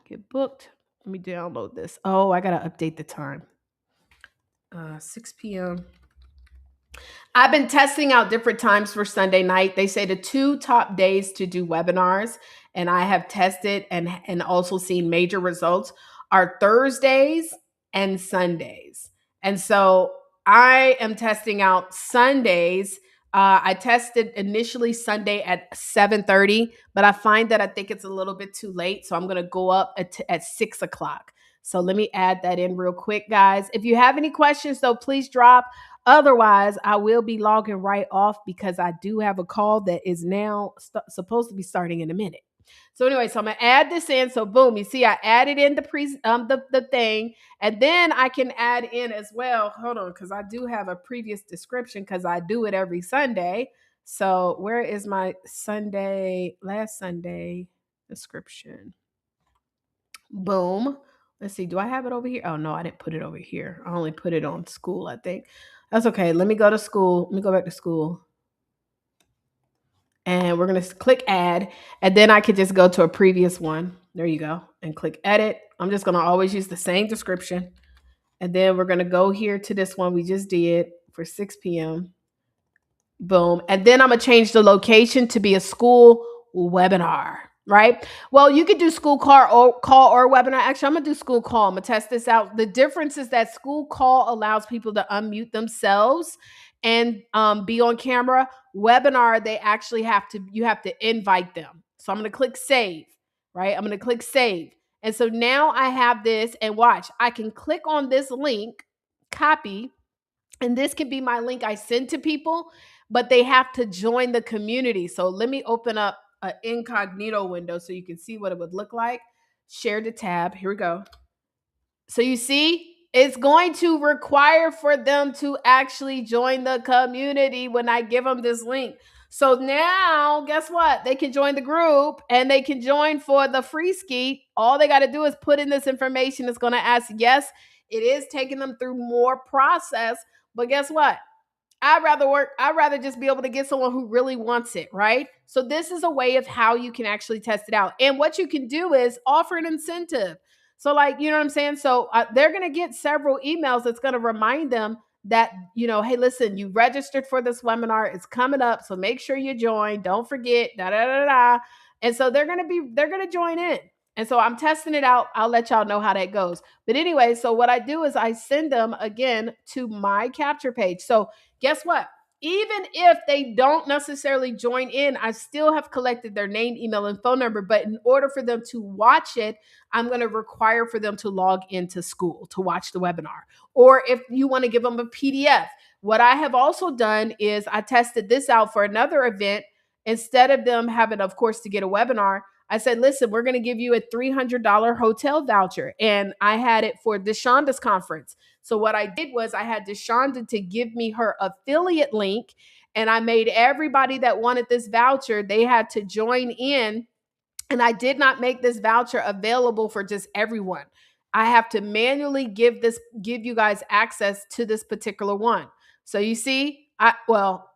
Speaker 1: Get booked. Let me download this. Oh, I got to update the time. 6 p.m. I've been testing out different times for Sunday night. They say the 2 top days to do webinars, and I have tested and also seen major results are Thursdays and Sundays. And so I am testing out Sundays. I tested initially Sunday at 7:30, but I find that I think it's a little bit too late. So I'm going to go up at 6 o'clock. So let me add that in real quick, guys. If you have any questions, though, please drop. Otherwise, I will be logging right off because I do have a call that is now supposed to be starting in a minute. So anyway, so I'm gonna add this in. So boom, you see, I added in the thing, and then I can add in as well. Hold on, because I do have a previous description because I do it every Sunday. So where is my last Sunday description? Boom. Let's see. Do I have it over here? Oh no, I didn't put it over here. I only put it on Skool, I think. That's okay. Let me go to Skool. Let me go back to Skool. And we're going to click add. And then I could just go to a previous one. There you go. And click edit. I'm just going to always use the same description. And then we're going to go here to this one we just did for 6 p.m. Boom. And then I'm going to change the location to be a Skool webinar. Right? Well, you could do Skool call or webinar. Actually, I'm going to do Skool call. I'm going to test this out. The difference is that Skool call allows people to unmute themselves and be on camera. Webinar, you have to invite them. So I'm going to click save, right? I'm going to click save. And so now I have this, and watch, I can click on this link, copy, and this can be my link I send to people, but they have to join the community. So let me open up an incognito window so you can see what it would look like. Share the tab. Here we go. So you see, it's going to require for them to actually join the community when I give them this link. So now, guess what? They can join the group and they can join for the free ski. All they got to do is put in this information. It's going to ask, yes, it is taking them through more process. But guess what? I'd rather just be able to get someone who really wants it, right? So this is a way of how you can actually test it out. And what you can do is offer an incentive. So like, you know what I'm saying? So they're going to get several emails that's going to remind them that, hey, listen, you registered for this webinar. It's coming up. So make sure you join. Don't forget, da da da da. And so they're going to join in. And so I'm testing it out. I'll let y'all know how that goes. But anyway, so what I do is I send them again to my capture page. So guess what? Even if they don't necessarily join in, I still have collected their name, email, and phone number. But in order for them to watch it, I'm going to require for them to log into Skool to watch the webinar. Or if you want to give them a PDF, what I have also done is I tested this out for another event. Instead of them having, of course, to get a webinar, I said, listen, we're going to give you a $300 hotel voucher. And I had it for Deshonda's conference. So what I did was I had Deshonda to give me her affiliate link, and I made everybody that wanted this voucher, they had to join in. And I did not make this voucher available for just everyone. I have to manually give you guys access to this particular one. So you see, I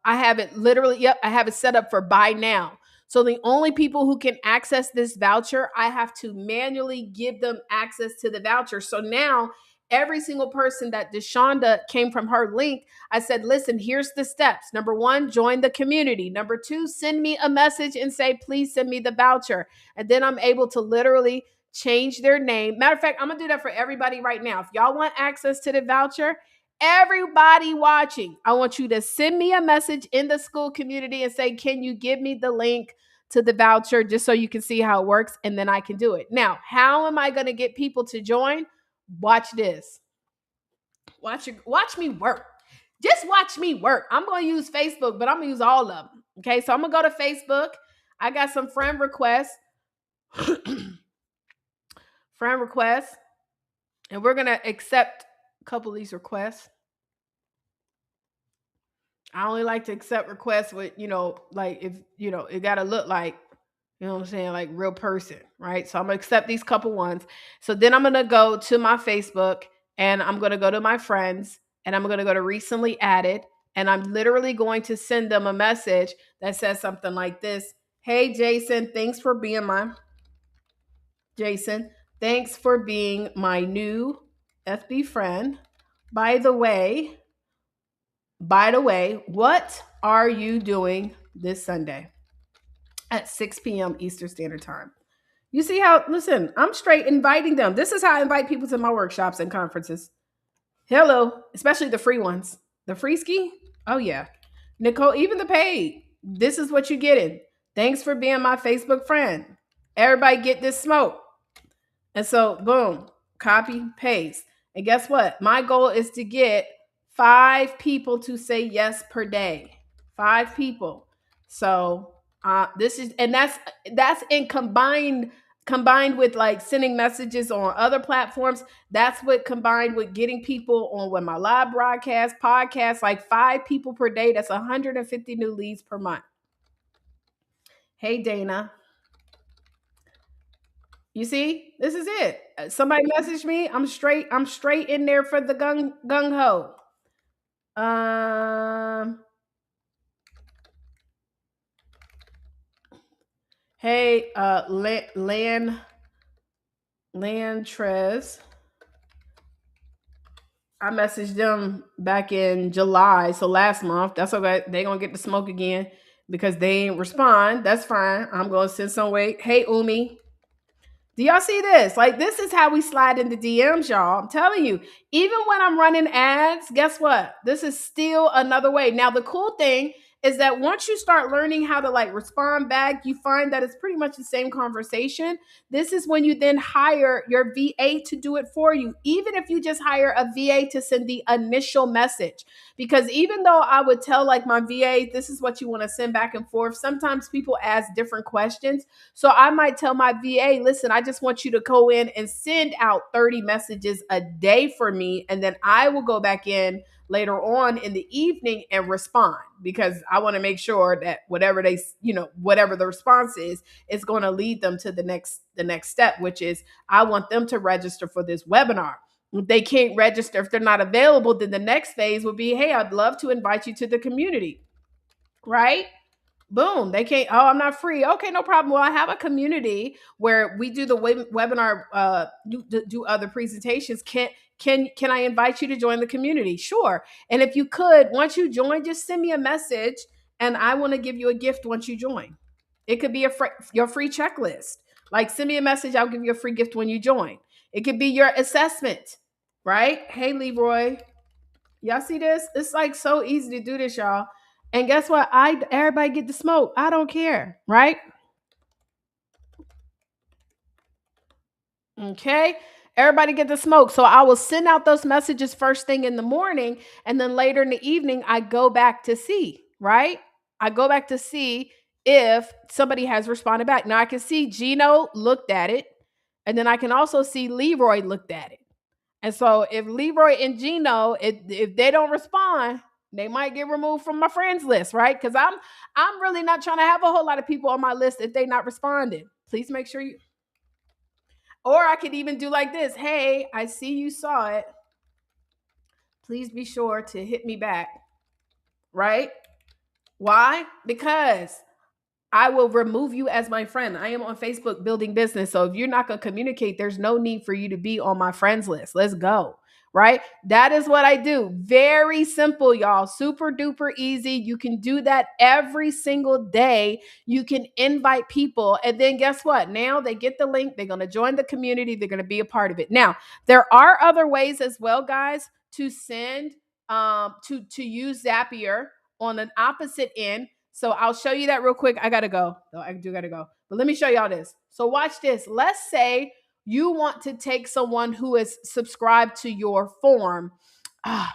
Speaker 1: have it literally, yep, I have it set up for buy now. So the only people who can access this voucher, I have to manually give them access to the voucher. So now every single person that Deshonda came from her link, I said, listen, here's the steps. Number one, join the community. Number two, send me a message and say, please send me the voucher. And then I'm able to literally change their name. Matter of fact, I'm going to do that for everybody right now. If y'all want access to the voucher, everybody watching, I want you to send me a message in the Skool community and say, can you give me the link to the voucher just so you can see how it works? And then I can do it. Now, how am I going to get people to join? Watch this. Watch me work. Just watch me work. I'm going to use Facebook, but I'm going to use all of them. Okay, so I'm going to go to Facebook. I got some friend requests. Friend requests. And we're going to accept a couple of these requests. I only like to accept requests with, like if, it got to look like, you know what I'm saying, like real person, right? So I'm going to accept these couple ones. So then I'm going to go to my Facebook and I'm going to go to my friends and I'm going to go to recently added. And I'm literally going to send them a message that says something like this. Hey, Jason, thanks for being my new FB friend. By the way, what are you doing this Sunday at 6 p.m. Eastern Standard Time? You see how, listen, I'm straight inviting them. This is how I invite people to my workshops and conferences. Hello, especially the free ones. The free ski? Oh, yeah. Nicole, even the paid. This is what you're getting. Thanks for being my Facebook friend. Everybody get this smoke. And so, boom, copy, paste. And guess what? My goal is to get 5 people to say yes per day. 5 people. So this is, and that's in combined with like sending messages on other platforms. That's what combined with getting people on with my live broadcast, podcast, like 5 people per day. That's 150 new leads per month. Hey, Dana. You see, this is it. Somebody messaged me. I'm straight in there for the gung ho. Hey, Lantrez. I messaged them back in July, so last month. That's okay. They gonna get the smoke again because they ain't respond. That's fine. I'm gonna send some way. Hey, Umi. Do y'all see this? Like, this is how we slide into DMs, y'all. I'm telling you, even when I'm running ads, guess what? This is still another way. Now, the cool thing is that once you start learning how to like respond back, you find that it's pretty much the same conversation. This is when you then hire your VA to do it for you, even if you just hire a VA to send the initial message. Because even though I would tell like my VA, this is what you want to send back and forth, sometimes people ask different questions. So I might tell my VA, listen, I just want you to go in and send out 30 messages a day for me. And then I will go back in later on in the evening and respond, because I want to make sure that whatever they, whatever the response is going to lead them to the next step, which is I want them to register for this webinar. If they can't register, if they're not available, then the next phase would be, hey, I'd love to invite you to the community, right? Boom, they can't. Oh, I'm not free. Okay, no problem. Well, I have a community where we do the webinar, do other presentations. Can I invite you to join the community? Sure. And if you could, once you join, just send me a message, and I want to give you a gift once you join. It could be your free checklist. Like, send me a message. I'll give you a free gift when you join. It could be your assessment, right? Hey, Leroy, y'all see this? It's like so easy to do this, y'all. And guess what? Everybody get the smoke. I don't care, right? Okay. Everybody get the smoke. So I will send out those messages first thing in the morning, and then later in the evening I go back to see, right? I go back to see if somebody has responded back. Now I can see Gino looked at it, and then I can also see Leroy looked at it. And so if Leroy and Gino, if they don't respond, they might get removed from my friends list, right? Because I'm really not trying to have a whole lot of people on my list if they not responding. Please make sure you. Or I could even do like this. Hey, I see you saw it. Please be sure to hit me back, right? Why? Because I will remove you as my friend. I am on Facebook building business. So if you're not going to communicate, there's no need for you to be on my friends list. Let's go. Right? That is what I do. Very simple, y'all. Super duper easy. You can do that every single day. You can invite people. And then guess what? Now they get the link. They're going to join the community. They're going to be a part of it. Now, there are other ways as well, guys, to send, to use Zapier on an opposite end. So I'll show you that real quick. I got to go. No, I do got to go. But let me show y'all this. So watch this. Let's say you want to take someone who is subscribed to your form. I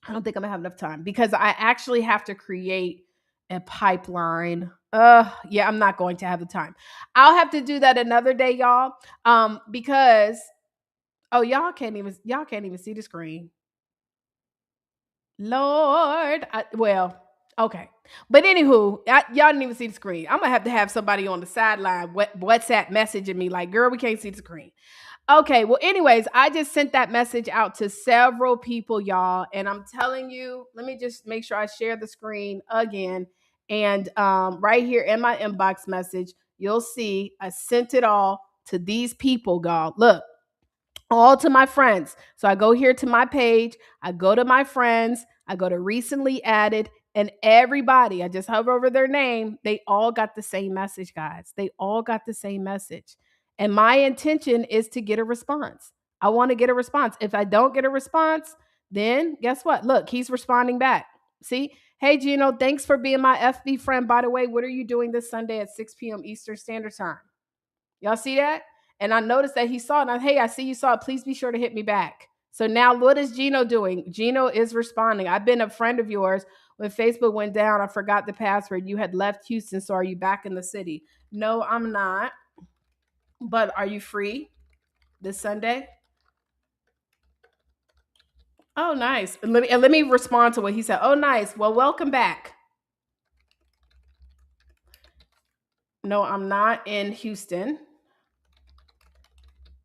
Speaker 1: don't think I'm going to have enough time because I actually have to create a pipeline. Yeah, I'm not going to have the time. I'll have to do that another day, y'all. Because y'all can't even see the screen. Lord. Okay. But anywho, y'all didn't even see the screen. I'm going to have somebody on the sideline WhatsApp messaging me like, girl, we can't see the screen. Okay. Well, anyways, I just sent that message out to several people, y'all. And I'm telling you, let me just make sure I share the screen again. And right here in my inbox message, you'll see I sent it all to these people, y'all. Look. All to my friends. So I go here to my page, I go to my friends, I go to recently added, and everybody, I just hover over their name, they all got the same message, guys. They all got the same message. And my intention is to get a response. I want to get a response. If I don't get a response, then guess what? Look, he's responding back. See? Hey, Gino, thanks for being my FB friend. By the way, what are you doing this Sunday at 6 p.m. Eastern Standard Time? Y'all see that? And I noticed that he saw it. And hey, I see you saw it. Please be sure to hit me back. So now what is Gino doing? Gino is responding. I've been a friend of yours. When Facebook went down, I forgot the password. You had left Houston. So are you back in the city? No, I'm not. But are you free this Sunday? Oh, nice. And let me respond to what he said. Oh, nice. Well, welcome back. No, I'm not in Houston.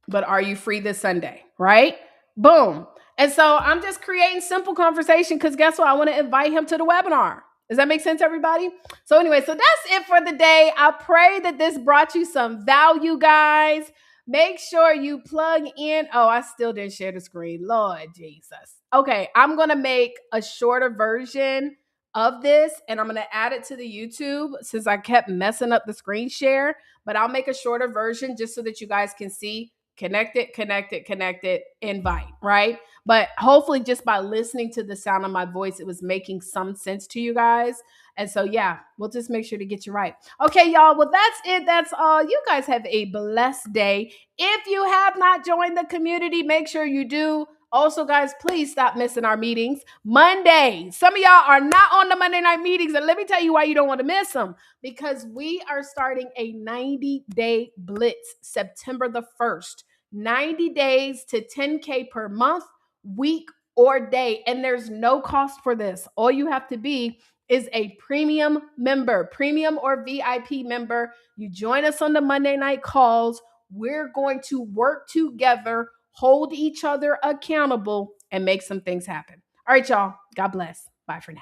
Speaker 1: But are you free this Sunday? Right? Boom. And so I'm just creating simple conversation because guess what? I want to invite him to the webinar. Does that make sense, everybody? So anyway, so that's it for the day. I pray that this brought you some value, guys. Make sure you plug in. Oh, I still didn't share the screen. Lord Jesus. Okay, I'm going to make a shorter version of this and I'm going to add it to the YouTube since I kept messing up the screen share. But I'll make a shorter version just so that you guys can see. Connect it, invite, right? But hopefully just by listening to the sound of my voice, it was making some sense to you guys. And so, yeah, we'll just make sure to get you right. Okay, y'all. Well, that's it. That's all. You guys have a blessed day. If you have not joined the community, make sure you do. Also, guys, please stop missing our meetings. Monday. Some of y'all are not on the Monday night meetings. And let me tell you why you don't want to miss them. Because we are starting a 90-day blitz September the 1st. 90 days to 10K per month, week or day. And there's no cost for this. All you have to be is a premium member, premium or VIP member. You join us on the Monday night calls. We're going to work together, hold each other accountable, and make some things happen. All right, y'all. God bless. Bye for now.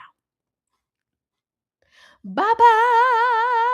Speaker 1: Bye bye.